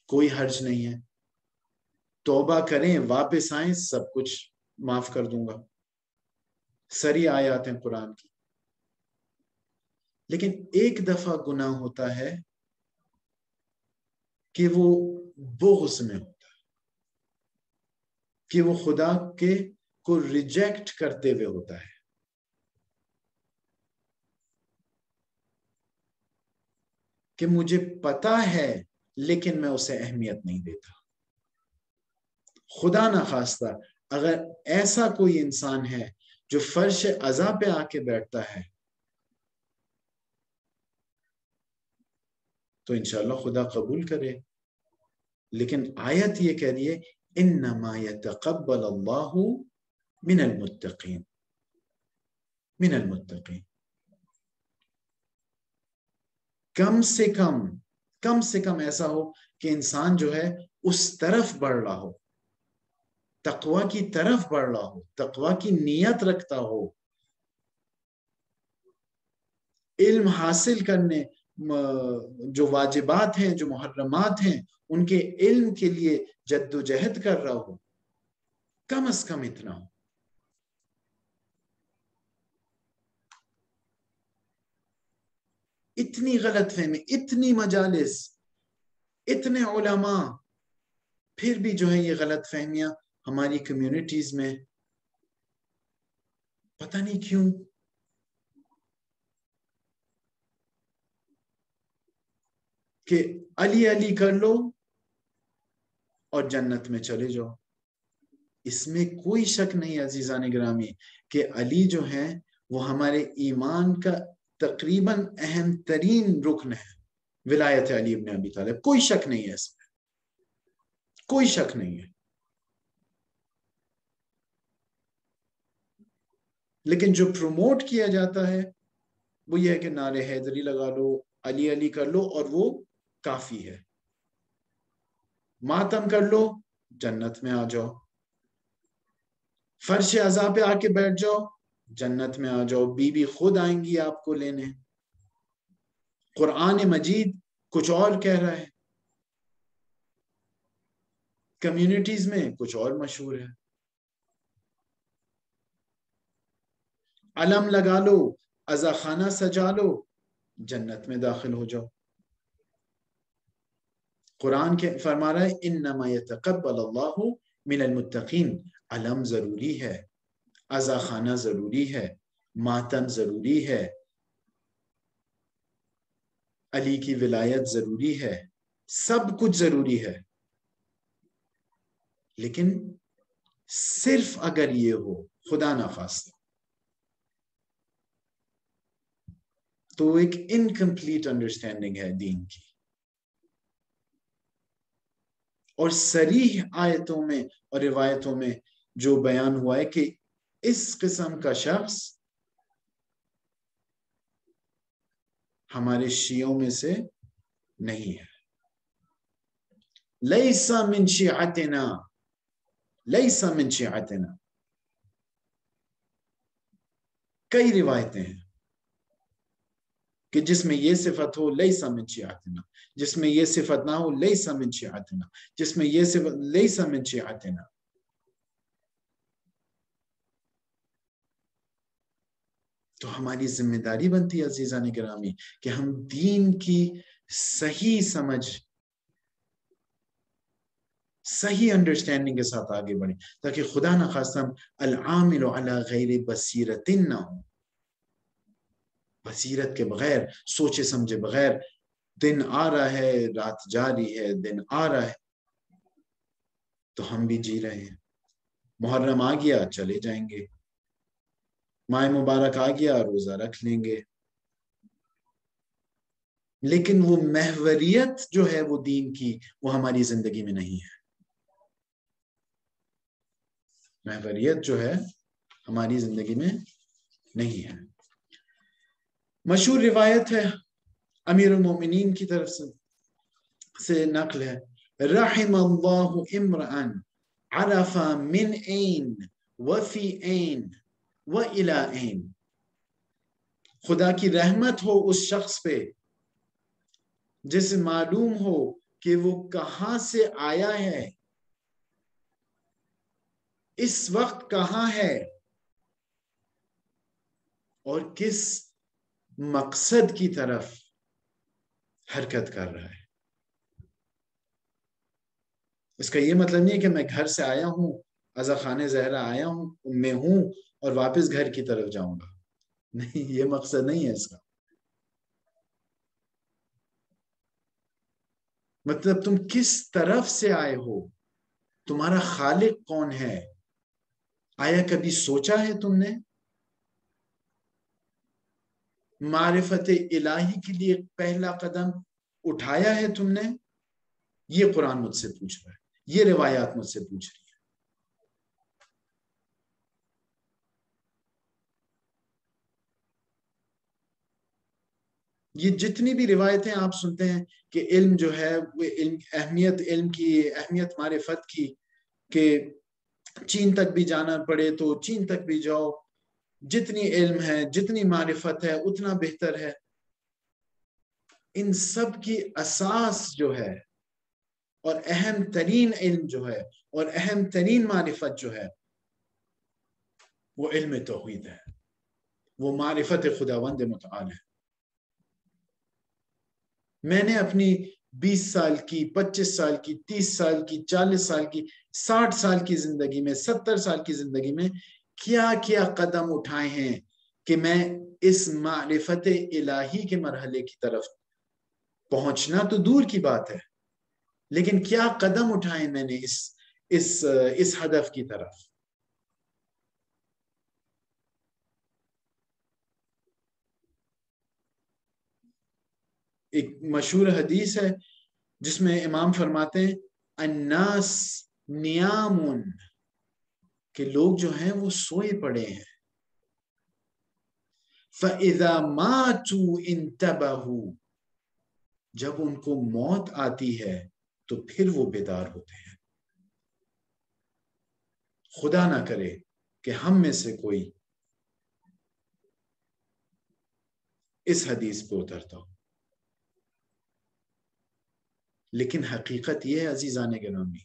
کوئی حرج نہیں ہے، توبہ کریں، واپس آئیں، سب کچھ معاف کر دوں گا۔ سری آیات ہیں قرآن کی۔ لیکن ایک دفعہ گناہ ہوتا ہے کہ وہ بغض میں ہوتا ہے، کہ وہ خدا کے کو ریجیکٹ کرتے ہوئے ہوتا ہے، کہ مجھے پتا ہے لیکن میں اسے اہمیت نہیں دیتا۔ خدا نخواستہ اگر ایسا کوئی انسان ہے جو فرش عزا پہ آ کے بیٹھتا ہے تو انشاءاللہ خدا قبول کرے، لیکن آیت یہ کہہ رہی ہے انما یتقبل اللہ من المتقین، من المتقین۔ کم سے کم ایسا ہو کہ انسان جو ہے اس طرف بڑھ رہا ہو، تقوی کی طرف بڑھ رہا ہو، تقوی کی نیت رکھتا ہو، علم حاصل کرنے، جو واجبات ہیں، جو محرمات ہیں، ان کے علم کے لیے جد و جہد کر رہا ہو، کم از کم اتنا ہو۔ اتنی غلط فہمی، اتنی مجالس، اتنے علماء، پھر بھی جو ہے یہ غلط فہمیاں ہماری کمیونٹیز میں پتہ نہیں کیوں۔ کہ علی علی کر لو اور جنت میں چلے جاؤ۔ اس میں کوئی شک نہیں عزیزان گرامی کہ علی جو ہیں وہ ہمارے ایمان کا تقریباً اہم ترین رکن ہے، ولایت علی ابن ابی طالب، کوئی شک نہیں ہے اس میں، کوئی شک نہیں ہے۔ لیکن جو پروموٹ کیا جاتا ہے وہ یہ ہے کہ نعرے حیدری لگا لو، علی علی کر لو اور وہ کافی ہے، ماتم کر لو جنت میں آ جاؤ، فرش عزا پہ آ کے بیٹھ جاؤ جنت میں آ جاؤ، بی بی خود آئیں گی آپ کو لینے۔ قرآن مجید کچھ اور کہہ رہا ہے، کمیونٹیز میں کچھ اور مشہور ہے۔ علم لگا لو، عزا خانہ سجا لو، جنت میں داخل ہو جاؤ۔ قرآن کے فرما رہا ہے انما یتقبل اللہ من المتقین، علم ضروری ہے، عزا خانہ ضروری ہے، ماتم ضروری ہے، علی کی ولایت ضروری ہے، سب کچھ ضروری ہے، لیکن صرف اگر یہ ہو، خدا نخواستہ، تو ایک انکمپلیٹ انڈرسٹینڈنگ ہے دین کی۔ اور صریح آیتوں میں اور روایتوں میں جو بیان ہوا ہے کہ اس قسم کا شخص ہمارے شیعوں میں سے نہیں ہے۔ لیس من شیعتنا، لیس من شیعتنا، کئی روایتیں ہیں کہ جس میں یہ صفت ہو لیس من شیعتنا، جس میں یہ صفت نہ ہو لیس من شیعتنا، جس میں یہ صفت لیس من شیعتنا۔ تو ہماری ذمہ داری بنتی ہے عزیزان گرامی کہ ہم دین کی صحیح سمجھ، صحیح انڈرسٹینڈنگ کے ساتھ آگے بڑھیں، تاکہ خدا نخواستہ ہم العامل علی غیر بصیرت نہ ہوں، بصیرت کے بغیر، سوچے سمجھے بغیر۔ دن آ رہا ہے، رات جا رہی ہے، دن آ رہا ہے تو ہم بھی جی رہے ہیں۔ محرم آ گیا چلے جائیں گے، ماہ مبارک آ گیا روزہ رکھ لیں گے، لیکن وہ محوریت جو ہے وہ دین کی، وہ ہماری زندگی میں نہیں ہے۔ محوریت جو ہے ہماری زندگی میں نہیں ہے۔ مشہور روایت ہے امیر المومنین کی طرف سے نقل ہے، رحم اللہ امرأً عرف من این وفی این وإلی این، خدا کی رحمت ہو اس شخص پہ جسے معلوم ہو کہ وہ کہاں سے آیا ہے، اس وقت کہاں ہے، اور کس مقصد کی طرف حرکت کر رہا ہے۔ اس کا یہ مطلب نہیں ہے کہ میں گھر سے آیا ہوں، عزا خانہ زہرا آیا ہوں، میں ہوں اور واپس گھر کی طرف جاؤں گا، نہیں، یہ مقصد نہیں ہے اس کا۔ مطلب تم کس طرف سے آئے ہو، تمہارا خالق کون ہے، آیا کبھی سوچا ہے تم نے؟ معرفت الہی کے لیے پہلا قدم اٹھایا ہے تم نے؟ یہ قرآن مجھ سے پوچھ رہا ہے، یہ روایات مجھ سے پوچھ رہی ہیں۔ یہ جتنی بھی روایتیں آپ سنتے ہیں کہ علم جو ہے وہ علم کی اہمیت معرفت کی، کہ چین تک بھی جانا پڑے تو چین تک بھی جاؤ، جتنی علم ہے، جتنی معرفت ہے اتنا بہتر ہے، ان سب کی اساس جو ہے اور اہم ترین علم جو ہے اور اہم ترین معرفت جو ہے وہ علم توحید ہے، وہ معرفت خداوند متعال ہے۔ میں نے اپنی 20 سال کی، 25 سال کی، 30 سال کی، 40 سال کی، 60 سال کی زندگی میں، 70 سال کی زندگی میں کیا کیا قدم اٹھائے ہیں کہ میں اس معرفت الہی کے مرحلے کی طرف پہنچنا تو دور کی بات ہے، لیکن کیا قدم اٹھائے میں نے اس ہدف کی طرف۔ ایک مشہور حدیث ہے جس میں امام فرماتے ہیں الناس نیام، کہ لوگ جو ہیں وہ سوئے پڑے ہیں، فَإِذَا مَاتُوا انتبهوا، جب ان کو موت آتی ہے تو پھر وہ بیدار ہوتے ہیں۔ خدا نہ کرے کہ ہم میں سے کوئی اس حدیث پہ اترتا ہو، لیکن حقیقت یہ ہے عزیزان گرامی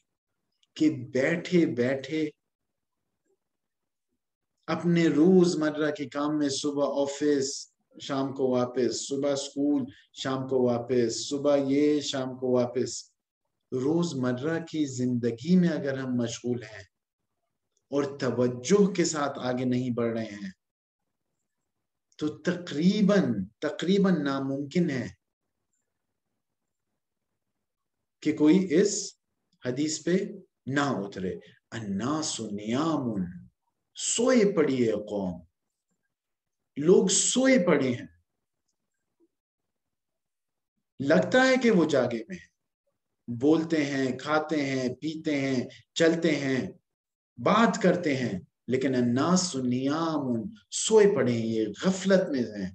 کہ بیٹھے بیٹھے اپنے روزمرہ کے کام میں، صبح آفس شام کو واپس، صبح اسکول شام کو واپس، صبح یہ شام کو واپس، روزمرہ کی زندگی میں اگر ہم مشغول ہیں اور توجہ کے ساتھ آگے نہیں بڑھ رہے ہیں تو تقریباً ناممکن ہے کہ کوئی اس حدیث پہ نہ اترے۔ الناس نیام، سوئے پڑی ہے قوم، لوگ سوئے پڑے ہیں، لگتا ہے کہ وہ جاگے میں ہیں، بولتے ہیں، کھاتے ہیں، پیتے ہیں، چلتے ہیں، بات کرتے ہیں، لیکن الناس نیام، سوئے پڑے ہیں، یہ غفلت میں ہیں۔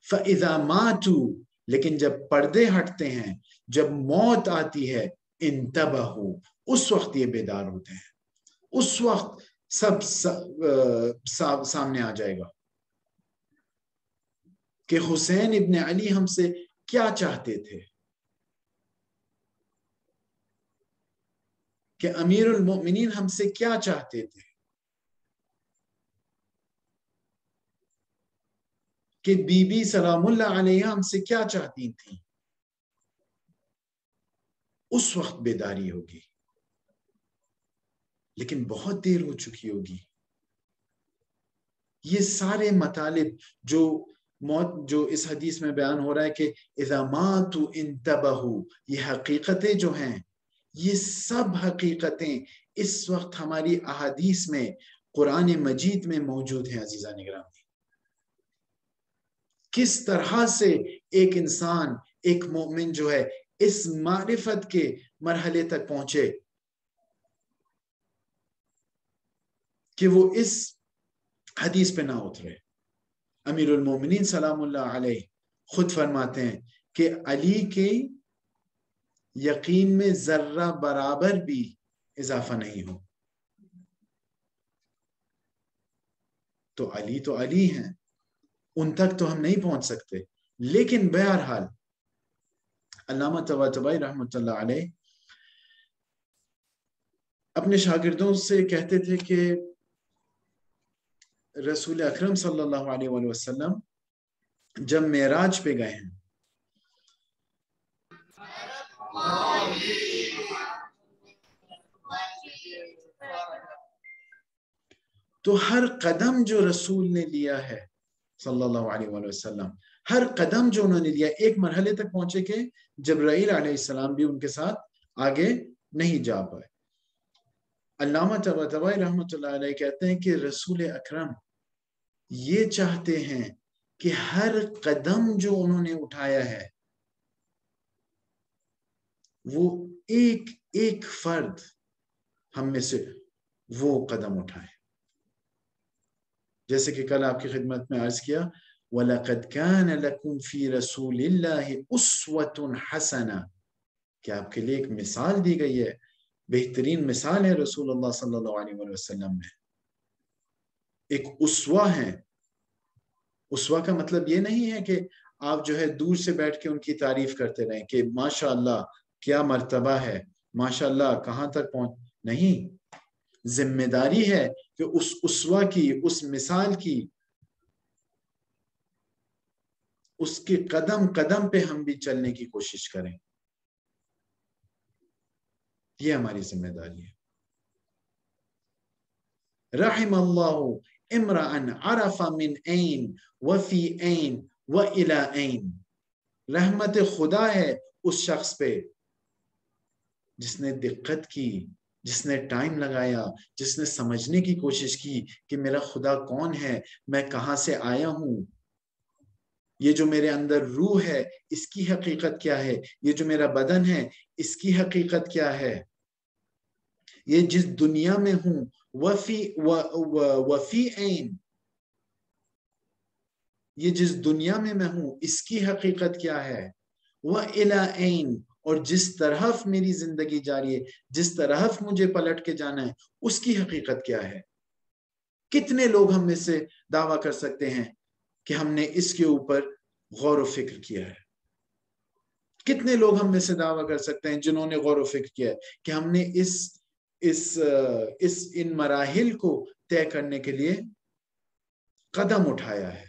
فَإِذَا مَاتُوا، لیکن جب پردے ہٹتے ہیں، جب موت آتی ہے، انتبہوا، اس وقت یہ بیدار ہوتے ہیں، اس وقت سب سامنے آ جائے گا کہ حسین ابن علی ہم سے کیا چاہتے تھے، کہ امیر المؤمنین ہم سے کیا چاہتے تھے، کہ بی بی سلام اللہ علیہ ہم سے کیا چاہتی تھیں۔ اس وقت بیداری ہوگی، لیکن بہت دیر ہو چکی ہوگی۔ یہ سارے مطالب جو اس حدیث میں بیان ہو رہا ہے کہ اذا ماتوا انتبہوا، یہ حقیقتیں جو ہیں، یہ سب حقیقتیں اس وقت ہماری احادیث میں، قرآن مجید میں موجود ہیں عزیزان گرامی۔ کس طرح سے ایک انسان، ایک مومن جو ہے اس معرفت کے مرحلے تک پہنچے کہ وہ اس حدیث پہ نہ اترے۔ امیر المومنین سلام اللہ علیہ خود فرماتے ہیں کہ علی کے یقین میں ذرہ برابر بھی اضافہ نہیں ہو، تو علی ہیں، ان تک تو ہم نہیں پہنچ سکتے۔ لیکن بہرحال علامہ طباطبائی رحمۃ اللہ علیہ اپنے شاگردوں سے کہتے تھے کہ رسول اکرم صلی اللہ علیہ وآلہ وسلم جب معراج پہ گئے ہیں تو ہر قدم جو رسول نے لیا ہے صلی اللہ علیہ وآلہ وسلم، ہر قدم جو انہوں نے لیا، ایک مرحلے تک پہنچے کہ جبرائیل علیہ السلام بھی ان کے ساتھ آگے نہیں جا پائے۔ علامہ طباطبائی رحمۃ اللہ علیہ کہتے ہیں کہ رسول اکرم یہ چاہتے ہیں کہ ہر قدم جو انہوں نے اٹھایا ہے وہ ایک ایک فرد ہم میں سے وہ قدم اٹھائے، جیسے کہ کل آپ کی خدمت میں عرض کیا وَلَقَدْ كَانَ لَكُمْ فِي رَسُولِ اللَّهِ أُسْوَةٌ حَسَنَةٌ، کہ آپ کے لیے ایک مثال دی گئی ہے، بہترین مثال ہے رسول اللہ صلی اللہ علیہ وآلہ وسلم میں، ایک اسوہ ہیں۔ اسوہ کا مطلب یہ نہیں ہے کہ آپ جو ہے دور سے بیٹھ کے ان کی تعریف کرتے رہیں کہ ماشاءاللہ کیا مرتبہ ہے، ماشاءاللہ کہاں تک پہنچ، نہیں، ذمہ داری ہے کہ اس اسوہ کی، اس مثال کی، اس کے قدم قدم پہ ہم بھی چلنے کی کوشش کریں، یہ ہماری ذمہ داری ہے۔ رحم اللہ امرأن عرف من این وفی این وإلی این، رحمت خدا ہے اس شخص پہ جس نے دقت کی، جس نے ٹائم لگایا، جس نے سمجھنے کی کوشش کی کہ میرا خدا کون ہے، میں کہاں سے آیا ہوں، یہ جو میرے اندر روح ہے اس کی حقیقت کیا ہے، یہ جو میرا بدن ہے اس کی حقیقت کیا ہے، یہ جس دنیا میں ہوں وفی این، یہ جس دنیا میں ہوں اس کی حقیقت کیا ہے، وَإِلَىٰ أَيْنَ، اور جس طرف میری زندگی جاری ہے، جس طرف مجھے پلٹ کے جانا ہے اس کی حقیقت کیا ہے۔ کتنے لوگ ہم میں سے دعویٰ کر سکتے ہیں کہ ہم نے اس کے اوپر غور و فکر کیا ہے؟ کتنے لوگ ہم میں سے دعویٰ کر سکتے ہیں جنہوں نے غور و فکر کیا ہے کہ ہم نے ان مراحل کو طے کرنے کے لیے قدم اٹھایا ہے؟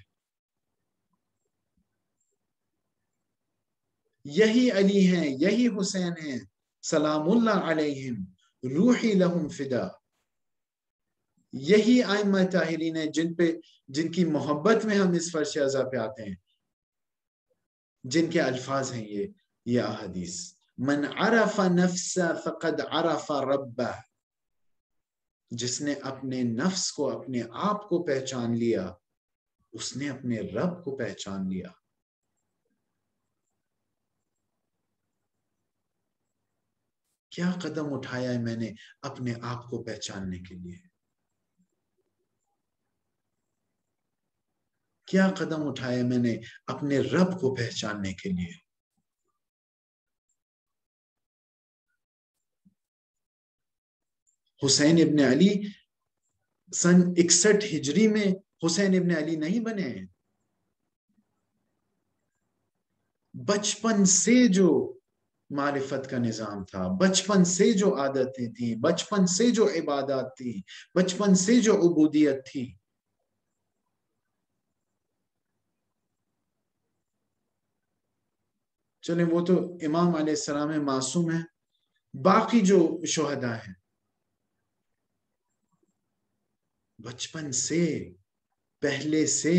یہی علی ہیں، یہی حسین ہیں، سلام اللہ علیہم، روحی لہم فدا۔ یہی ائمہ طاہرین ہیں جن کی محبت میں ہم اس فرش ازا پہ آتے ہیں، جن کے الفاظ ہیں یہ احادیث، من عرف نفس فقد عرف ربہ، جس نے اپنے نفس کو، اپنے آپ کو پہچان لیا اس نے اپنے رب کو پہچان لیا۔ کیا قدم اٹھایا ہے میں نے اپنے آپ کو پہچاننے کے لیے؟ کیا قدم اٹھایا میں نے اپنے رب کو پہچاننے کے لیے؟ حسین ابن علی سن 61 ہجری میں حسین ابن علی نہیں بنے ہیں۔ بچپن سے جو معرفت کا نظام تھا، بچپن سے جو عادتیں تھیں، بچپن سے جو عبادات تھی، بچپن سے جو عبودیت تھی، چلیں وہ تو امام علیہ السلام معصوم ہیں، باقی جو شہداء ہیں بچپن سے، پہلے سے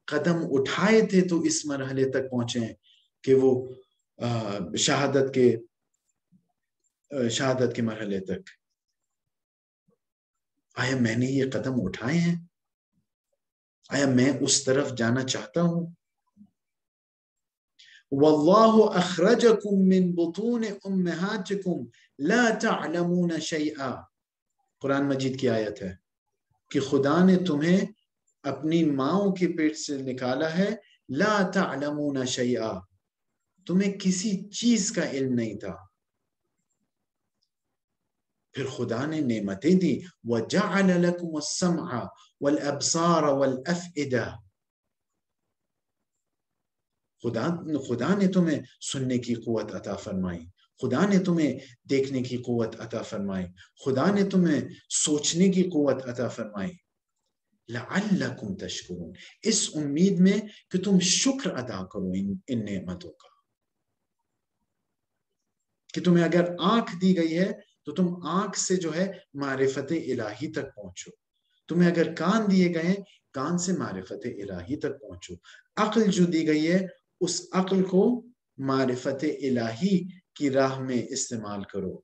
قدم اٹھائے تھے تو اس مرحلے تک پہنچے ہیں کہ وہ شہادت کے مرحلے تک۔ آیا میں نے یہ قدم اٹھائے ہیں؟ آیا میں اس طرف جانا چاہتا ہوں؟ وَاللَّهُ أَخْرَجَكُم مِّن بُطُونِ أُمَّهَاتِكُمْ لَا تَعْلَمُونَ شَيْئًا، قرآن مجید کی آیت ہے کہ خدا نے تمہیں اپنی ماؤں کے پیٹ سے نکالا ہے، لا تعلمون شیئا، تمہیں کسی چیز کا علم نہیں تھا۔ پھر خدا نے نعمتیں دی، وَجَعَلَ لَكُمُ السَّمْعَ وَالْأَبْصَارَ وَالْأَفْئِدَةَ، خدا نے تمہیں سننے کی قوت عطا فرمائی، خدا نے تمہیں دیکھنے کی قوت عطا فرمائی، خدا نے تمہیں سوچنے کی قوت عطا فرمائی، لعلکم تشکرون، اس امید میں کہ تم شکر ادا کرو ان نعمتوں کا، کہ تمہیں اگر آنکھ دی گئی ہے تو تم آنکھ سے جو ہے معرفت الہی تک پہنچو، تمہیں اگر کان دیے گئے ہیں کان سے معرفت الہی تک پہنچو، عقل جو دی گئی ہے اس عقل کو معرفت الہی کی راہ میں استعمال کرو۔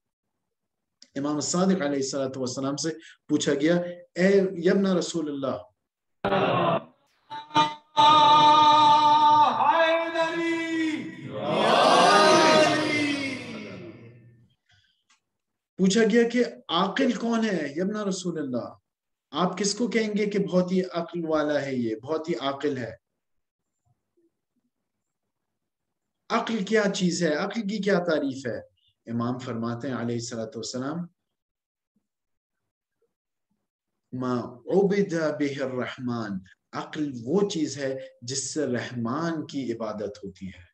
امام صادق علیہ السلام سے پوچھا گیا، اے یبن رسول اللہ، پوچھا گیا کہ عاقل کون ہے یبن رسول اللہ، آپ کس کو کہیں گے کہ بہت ہی عقل والا ہے، یہ بہت ہی عاقل ہے؟ عقل کیا چیز ہے؟ عقل کی کیا تعریف ہے؟ امام فرماتے ہیں علیہ السلام، ما عبد بہ الرحمن، عقل وہ چیز ہے جس سے رحمان کی عبادت ہوتی ہے۔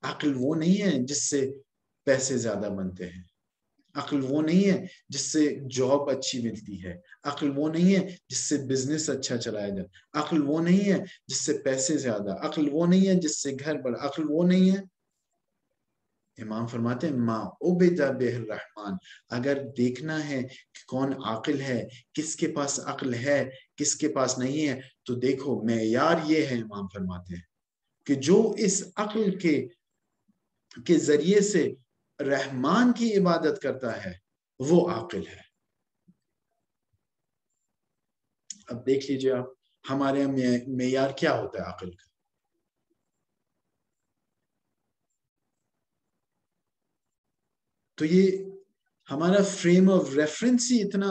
عقل وہ نہیں ہے جس سے پیسے زیادہ بنتے ہیں، عقل وہ نہیں ہے جس سے جاب اچھی ملتی ہے، عقل وہ نہیں ہے جس سے بزنس اچھا چلایا جائے، عقل وہ نہیں ہے جس سے پیسے زیادہ، عقل وہ نہیں ہے جس سے گھر بڑا، عقل وہ نہیں ہے۔ امام فرماتے ہیں ما عبد بہ الرحمن، اگر دیکھنا ہے کہ کون عاقل ہے، کس کے پاس عقل ہے کس کے پاس نہیں ہے، تو دیکھو معیار یہ ہے، امام فرماتے ہیں کہ جو اس عقل کے ذریعے سے رحمان کی عبادت کرتا ہے وہ عاقل ہے۔ اب دیکھ لیجئے آپ ہمارے معیار کیا ہوتا ہے عقل کا؟ تو یہ ہمارا فریم آف ریفرنس ہی اتنا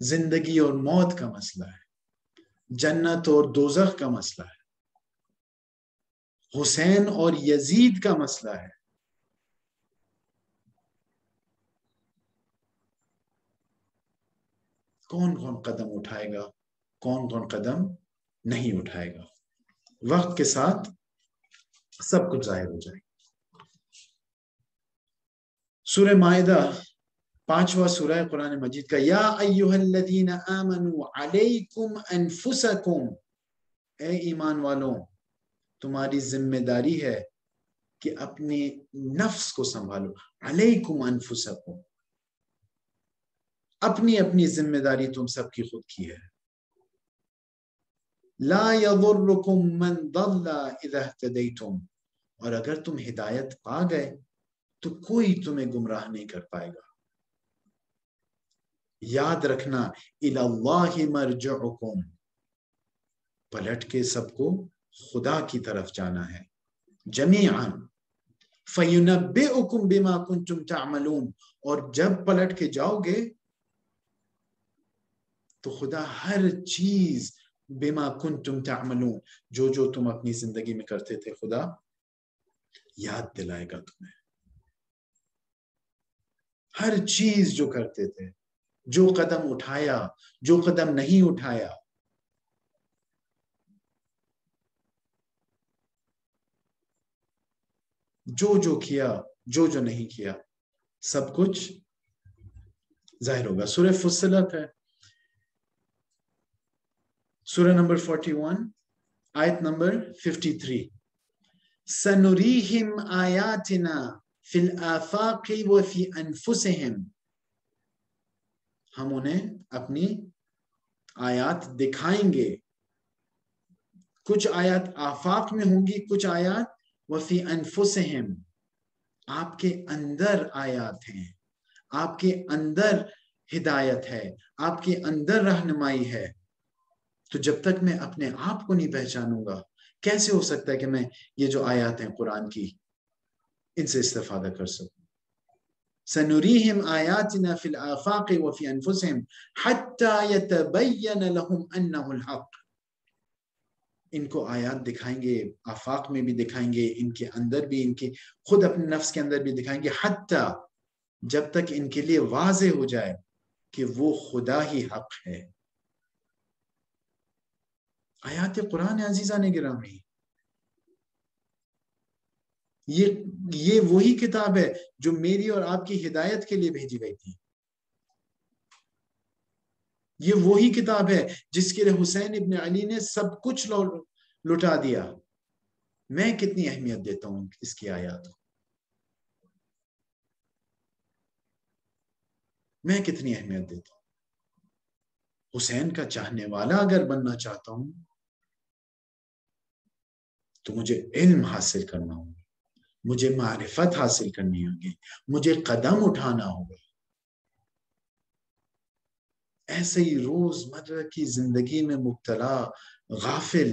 زندگی اور موت کا مسئلہ ہے، جنت اور دوزخ کا مسئلہ ہے، حسین اور یزید کا مسئلہ ہے۔ کون کون قدم اٹھائے گا، کون کون قدم نہیں اٹھائے گا، وقت کے ساتھ سب کچھ ظاہر ہو جائے گا۔ سورہ مائدہ 5واں سورہ ہے قرآن مجید کا، یا ایھا الذین آمنوا علیکم انفسکم، اے ایمان والوں تمہاری ذمہ داری ہے کہ اپنے نفس کو سنبھالو، علیکم انفسکم، اپنی اپنی ذمہ داری تم سب کی خود کی ہے۔ لا یضرکم من ضل اذا اہتدیتم، اور اگر تم ہدایت پا گئے تو کوئی تمہیں گمراہ نہیں کر پائے گا۔ یاد رکھنا الی اللہ مرجعکم، پلٹ کے سب کو خدا کی طرف جانا ہے، جمیعا فینبئکم بما کنتم تعملون، اور جب پلٹ کے جاؤ گے تو خدا ہر چیز بما کنتم تعملون، جو تم اپنی زندگی میں کرتے تھے خدا یاد دلائے گا تمہیں، ہر چیز جو کرتے تھے، جو قدم اٹھایا، جو قدم نہیں اٹھایا، جو کیا، جو نہیں کیا، سب کچھ ظاہر ہوگا۔ سورہ فصلت ہے، سورہ نمبر 41 آیت نمبر 53، سنریہم آیاتنا فی الآفاق وفی انفسہم، ہم انہیں اپنی آیات دکھائیں گے، کچھ آیات آفاق میں ہوں گی، کچھ آیات وفی انفسہم، آپ کے اندر آیات ہیں، آپ کے اندر ہدایت ہے، آپ کے اندر رہنمائی ہے۔ تو جب تک میں اپنے آپ کو نہیں پہچانوں گا، کیسے ہو سکتا ہے کہ میں یہ جو آیات ہیں قرآن کی ان سے استفادہ کر سکوں؟ سنریہم آیاتنا فی الآفاق وفی انفسہم حتی یتبین لہم انہ الحق، ان کو آیات دکھائیں گے، آفاق میں بھی دکھائیں گے، ان کے اندر بھی، ان کے خود اپنے نفس کے اندر بھی دکھائیں گے، حتی جب تک ان کے لیے واضح ہو جائے کہ وہ خدا ہی حق ہے۔ آیات قرآن عزیزان گرامی، یہ وہی کتاب ہے جو میری اور آپ کی ہدایت کے لیے بھیجی گئی تھی، یہ وہی کتاب ہے جس کے لیے حسین ابن علی نے سب کچھ لٹا دیا۔ میں کتنی اہمیت دیتا ہوں اس کی آیات کو، میں کتنی اہمیت دیتا ہوں۔ حسین کا چاہنے والا اگر بننا چاہتا ہوں تو مجھے علم حاصل کرنا ہوگا، مجھے معرفت حاصل کرنی ہوگی، مجھے قدم اٹھانا ہوگا۔ ایسے ہی روزمرہ کی زندگی میں مبتلا غافل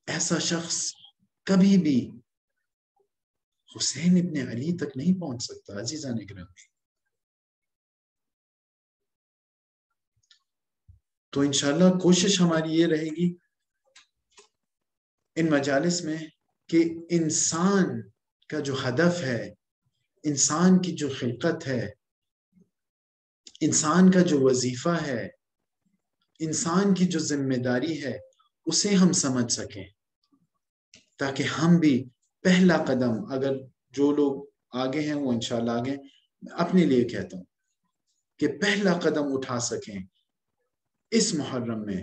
ایسا شخص کبھی بھی حسین ابن علی تک نہیں پہنچ سکتا۔ عزیزان گرامی، تو انشاءاللہ کوشش ہماری یہ رہے گی ان مجالس میں کہ انسان کا جو ہدف ہے، انسان کی جو خلقت ہے، انسان کا جو وظیفہ ہے، انسان کی جو ذمہ داری ہے، اسے ہم سمجھ سکیں، تاکہ ہم بھی پہلا قدم، اگر جو لوگ آگے ہیں وہ انشاءاللہ آگے، اپنے لیے کہتا ہوں کہ پہلا قدم اٹھا سکیں اس محرم میں،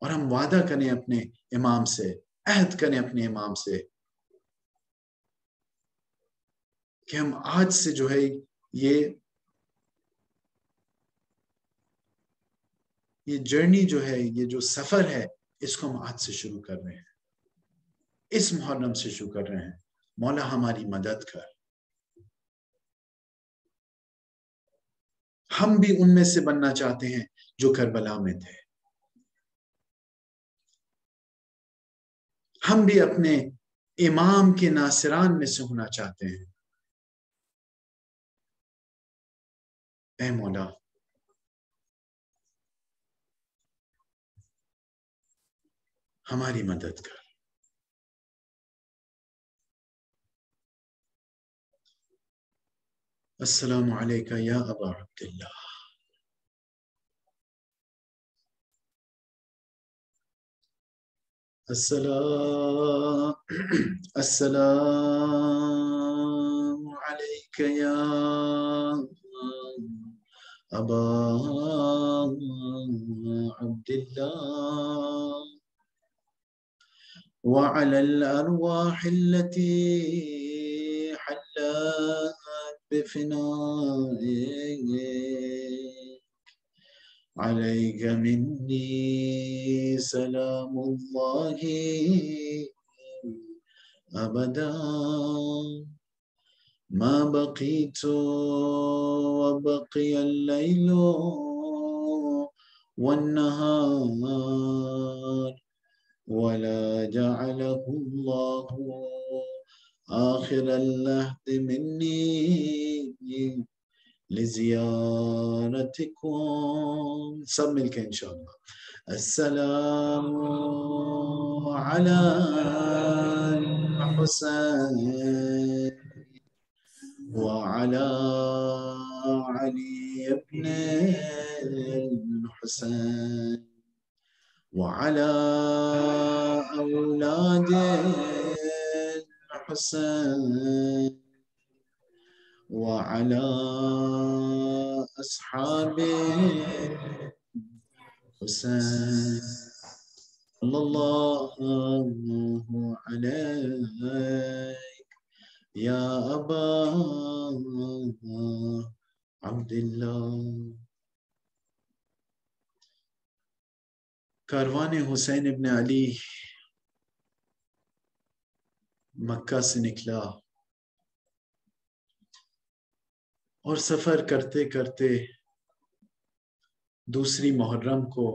اور ہم وعدہ کریں اپنے امام سے، عہد کریں اپنے امام سے کہ ہم آج سے جو ہے یہ جرنی جو ہے، یہ جو سفر ہے، اس کو ہم آج سے شروع کر رہے ہیں، اس محرم سے شروع کر رہے ہیں۔ مولا ہماری مدد کر، ہم بھی ان میں سے بننا چاہتے ہیں جو کربلا میں تھے، ہم بھی اپنے امام کے ناصران میں سے ہونا چاہتے ہیں۔ اے مولا ہماری مدد کر. السلام علیکم یا ابا عبداللہ. السلام علیک یا ابا عبداللہ وعلى الأرواح التي حلت بفنائك عليك مني سلام الله أبدا ما بقيت وبقي الليل والنهار ولا جعله الله آخر اللحد مني لزيارتكم. سب مل کے انشاءاللہ. السلام على الحسين وعلى علي بن الحسين وعلى أولاد الحسين وعلى أصحاب الحسين صلى الله عليك يا أبا عبد الله. کاروان حسین ابن علی مکہ سے نکلا اور سفر کرتے کرتے دوسری محرم کو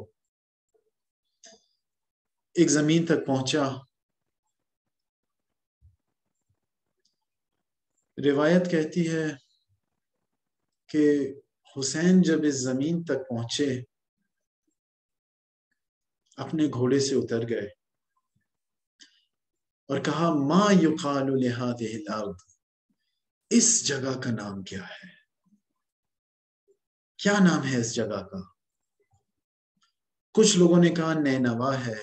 ایک زمین تک پہنچا. روایت کہتی ہے کہ حسین جب اس زمین تک پہنچے اپنے گھوڑے سے اتر گئے اور کہا ما یقال لہذہ الارض، اس جگہ کا نام کیا ہے؟ کیا نام ہے اس جگہ کا؟ کچھ لوگوں نے کہا نینوا ہے،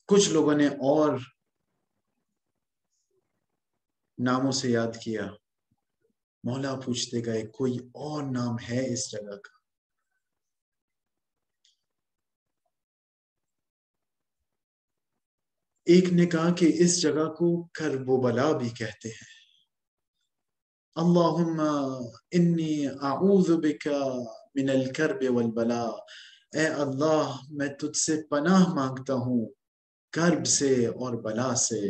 کچھ لوگوں نے اور ناموں سے یاد کیا. مولا پوچھتے گئے کوئی اور نام ہے اس جگہ کا؟ ایک نے کہا کہ اس جگہ کو کرب و بلا بھی کہتے ہیں. اللہم انی اعوذ بک من الکرب والبلا، اے اللہ میں تجھ سے پناہ مانگتا ہوں کرب سے اور بلا سے.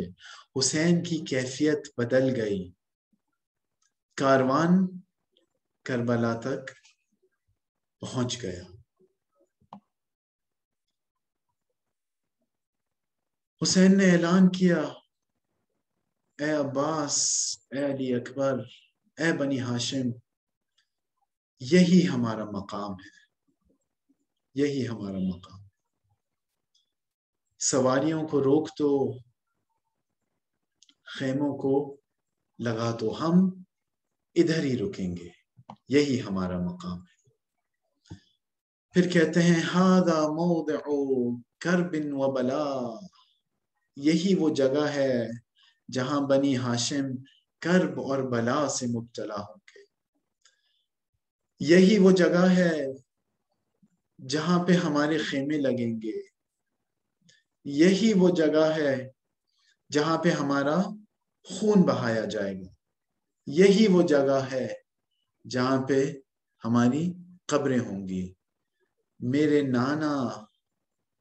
حسین کی کیفیت بدل گئی. کاروان کربلا تک پہنچ گیا. حسین نے اعلان کیا اے عباس، اے علی اکبر، اے بنی ہاشم، یہی ہمارا مقام ہے، یہی ہمارا مقام. سواریوں کو روک دو، خیموں کو لگا دو، ہم ادھر ہی رکیں گے، یہی ہمارا مقام ہے. پھر کہتے ہیں ھذا موضع کرب و بلا، یہی وہ جگہ ہے جہاں بنی ہاشم کرب اور بلا سے مبتلا ہوں گے. یہی وہ جگہ ہے جہاں پہ ہمارے خیمے لگیں گے. یہی وہ جگہ ہے جہاں پہ ہمارا خون بہایا جائے گا. یہی وہ جگہ ہے جہاں پہ ہماری قبریں ہوں گی. میرے نانا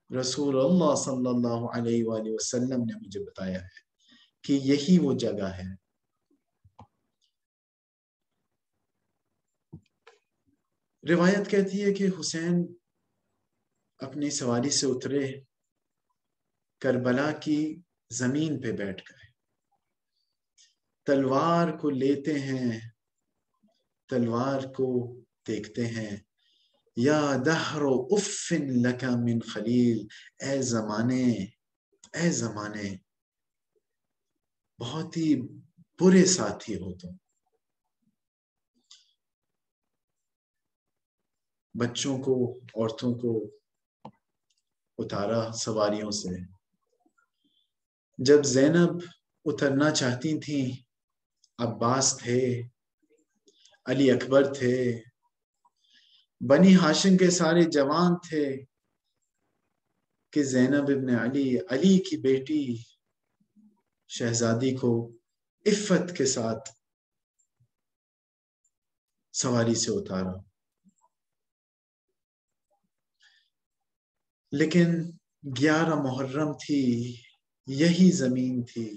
رسول اللہ صلی اللہ علیہ وآلہ وسلم نے مجھے بتایا ہے کہ یہی وہ جگہ ہے. روایت کہتی ہے کہ حسین اپنی سواری سے اترے، کربلا کی زمین پہ بیٹھ گئے، تلوار کو لیتے ہیں، تلوار کو دیکھتے ہیں. یا دہر اف لک من خلیل، اے زمانے بہت ہی برے ساتھی ہو تم. بچوں کو، عورتوں کو اتارا سواریوں سے. جب زینب اترنا چاہتی تھیں، عباس تھے، علی اکبر تھے، بنی ہاشم کے سارے جوان تھے کہ زینب ابن علی کی بیٹی شہزادی کو عفت کے ساتھ سواری سے اتارا. لیکن 11 محرم تھی، یہی زمین تھی.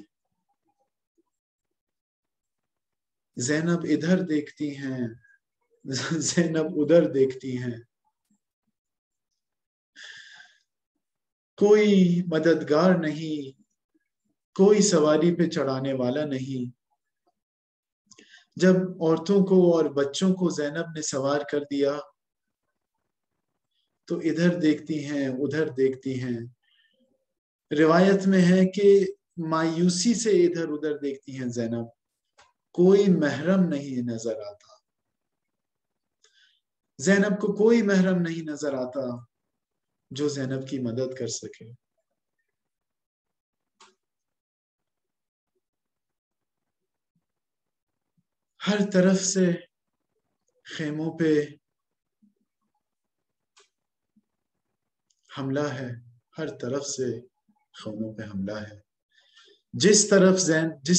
زینب ادھر دیکھتی ہیں، زینب ادھر دیکھتی ہیں، کوئی مددگار نہیں، کوئی سواری پہ چڑھانے والا نہیں. جب عورتوں کو اور بچوں کو زینب نے سوار کر دیا تو ادھر دیکھتی ہیں، ادھر دیکھتی ہیں. روایت میں ہے کہ مایوسی سے ادھر ادھر دیکھتی ہیں زینب، کوئی محرم نہیں نظر آتا. زینب کو کوئی محرم نہیں نظر آتا جو زینب کی مدد کر سکے. ہر طرف سے خیموں پہ حملہ ہے، ہر طرف سے خیموں پہ حملہ ہے. جس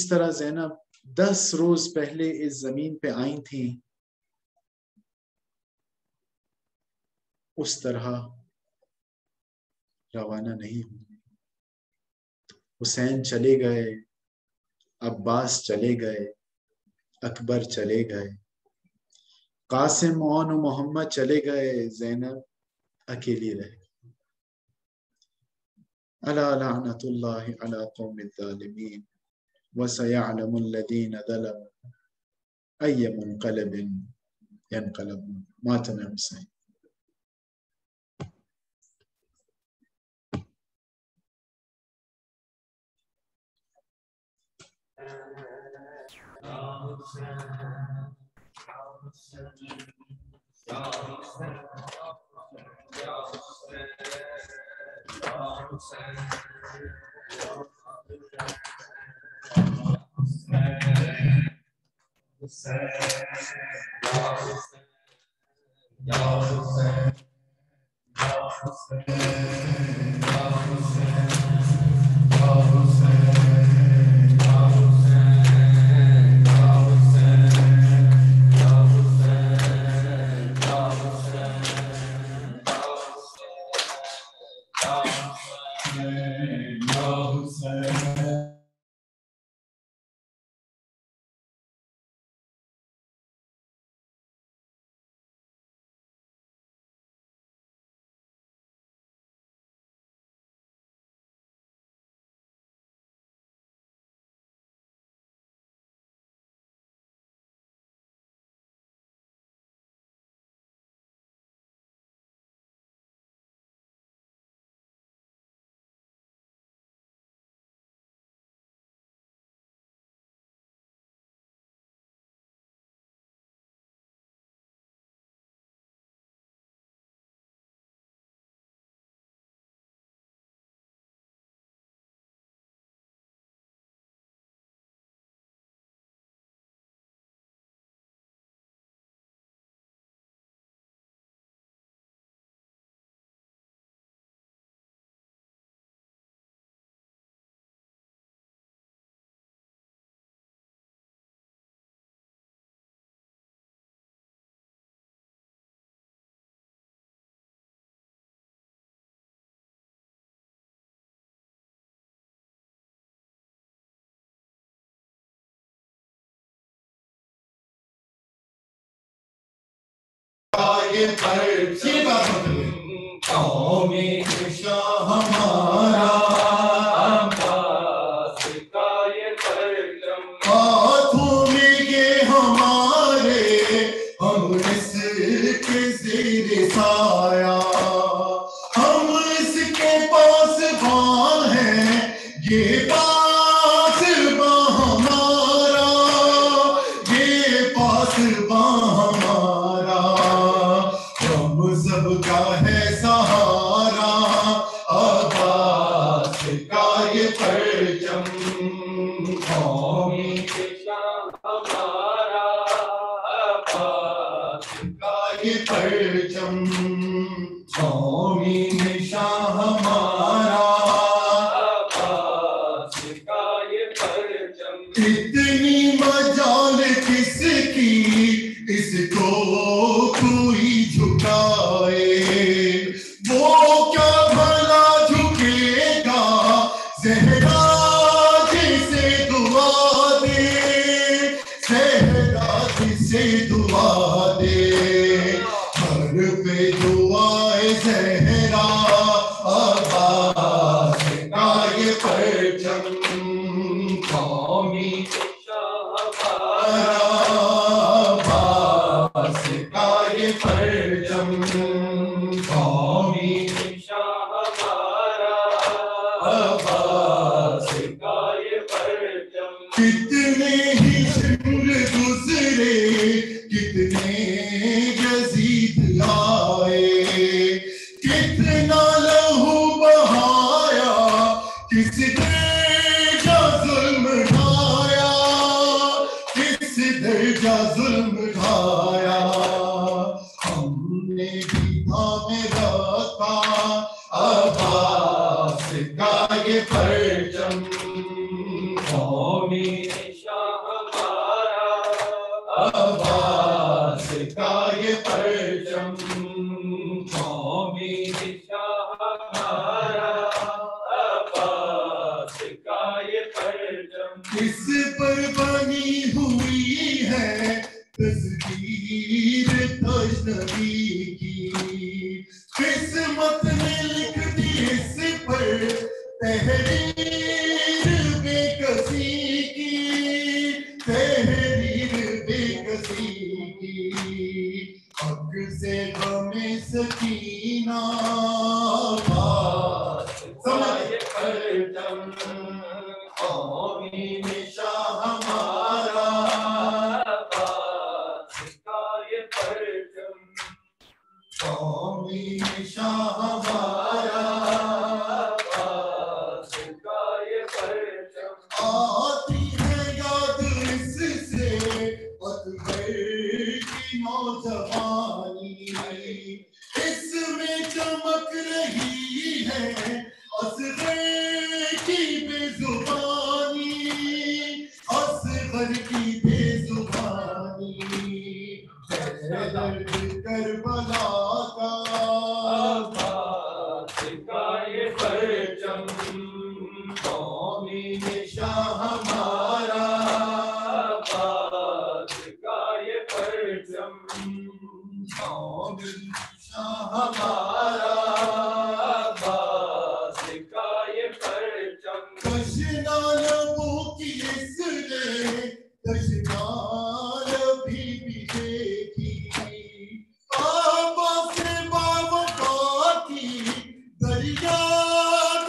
طرح زینب 10 روز پہلے اس زمین پہ آئی تھیں، اس طرح روانہ نہیں ہوئی. حسین چلے گئے، عباس چلے گئے، اکبر چلے گئے، قاسم و محمد چلے گئے، زینب اکیلی رہ. الا لعنت اللہ علی قوم الظالمین وسیعلم الذین ظلموا ای منقلب ینقلبون. ماتم حسین. قومی شاہ ہمارا عباس کا یہ پرچم ہاتھوں میں یہ ہمارے ہم اس کے زیر سایہ یہ پاسبان ہے یہ پاسبان ہمارا یہ پاسبان ہمارا ہم سب کا ہے سہارا عباس کا یہ پرچم قومی نشان ہمارا عباس کا یہ پرچم قومی نشان ہمارا عباس کا یہ پرچم اتنی مجال کس کی اس کو کوئی جھکائے وہ کیا بھلا جھکے گا زہرا جسے دعا دے زہرا جسے دعا دے ہر پہ دعائے زہرا عباس کا یہ پرچم قومی ہمارا عباس کا یہ پرچم قومی ہمارا عباس کا یہ پرچم کتنے ہی شمر گزرے کتنے یزید آئے کتنا لہو بہایا کس درجہ ظلم ڈھایا کس درجہ ظلم ڈھایا ہم نے بھی تھامے رکھا عباس کا یہ پرچم قومی نشان ہمارا عباس کا یہ پرچم قومی نشان ہمارا عباس کا یہ پرچم اس پر بنی ہوئی ہے تصویر تجنبی کی قسمت نے لکھ دی اس پر تحریر بے کسی کی تحریر بے کسی کی حق سے غم سکینہ عباس کا یہ پرچم قومی نشان ہمارا عباس کا یہ پرچم قومی نشان ہمارا عباس کا یہ پرچم آتی ہے یاد اس سے اکبر کی نوجوانی اس میں چمک رہی ہے اصغر کی بے زبانی اصغر کی بے زبانی ہے درد کربلا کا عباس کا یہ پرچم قومی نشان ہمارا عباس کا یہ پرچم قومی نشان ہمارا عباس کا یہ پرچم تشنا لبوں کی اس نے تشنا لبی بھی دیکھی عباس باوفا کی دریا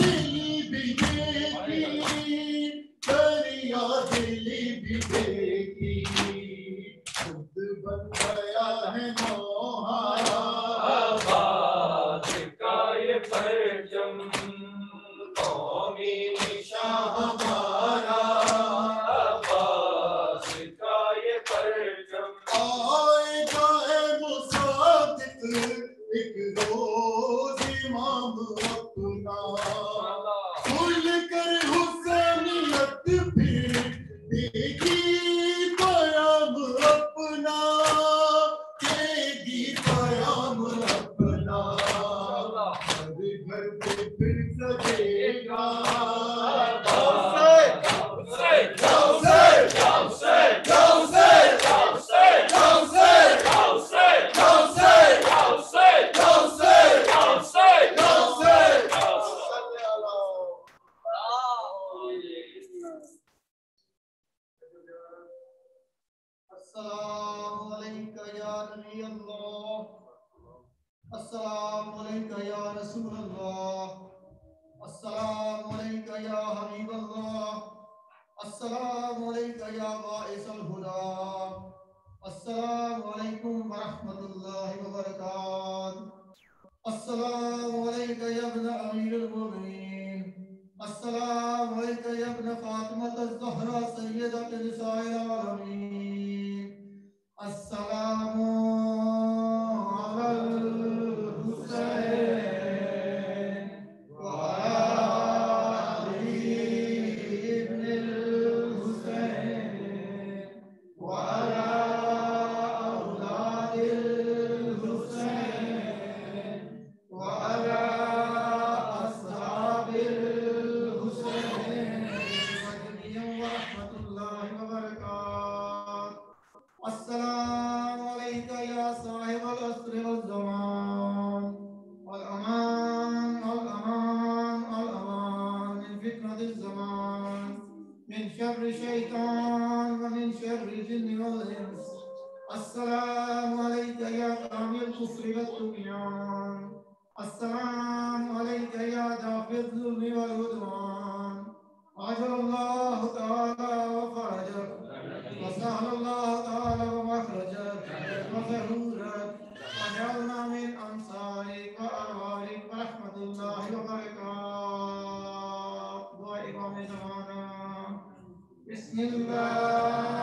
دلی بھی دیکھی دریا دلی بھی دیکھی خود بن گیا ہے نوحہ عباس کا یہ پرچم قومی نشان ہمارا عباس کا یہ پرچم آئے گا اے مصادق ایک روز امام اپنا کھل کر حسینیت پھر دیکھی قیام اپنا دیکھی قیام اپنا ہر گھر پہ پھر سجے گا السلام علیکم یا نبی اللہ السلام علیکم یا رسول اللہ الشيطان ومن شر الجن والإنس. السلام عليك يا قاضي الكفر والطغيان. السلام عليك يا دافع الظلم والعدوان. عجل الله تعالى وفرجك وسهل الله تعالى ومخرجك وظهورك وجعلنا من أنصارك وأوارك ورحمة الله وبركاته. وإمام زمانا بسم الله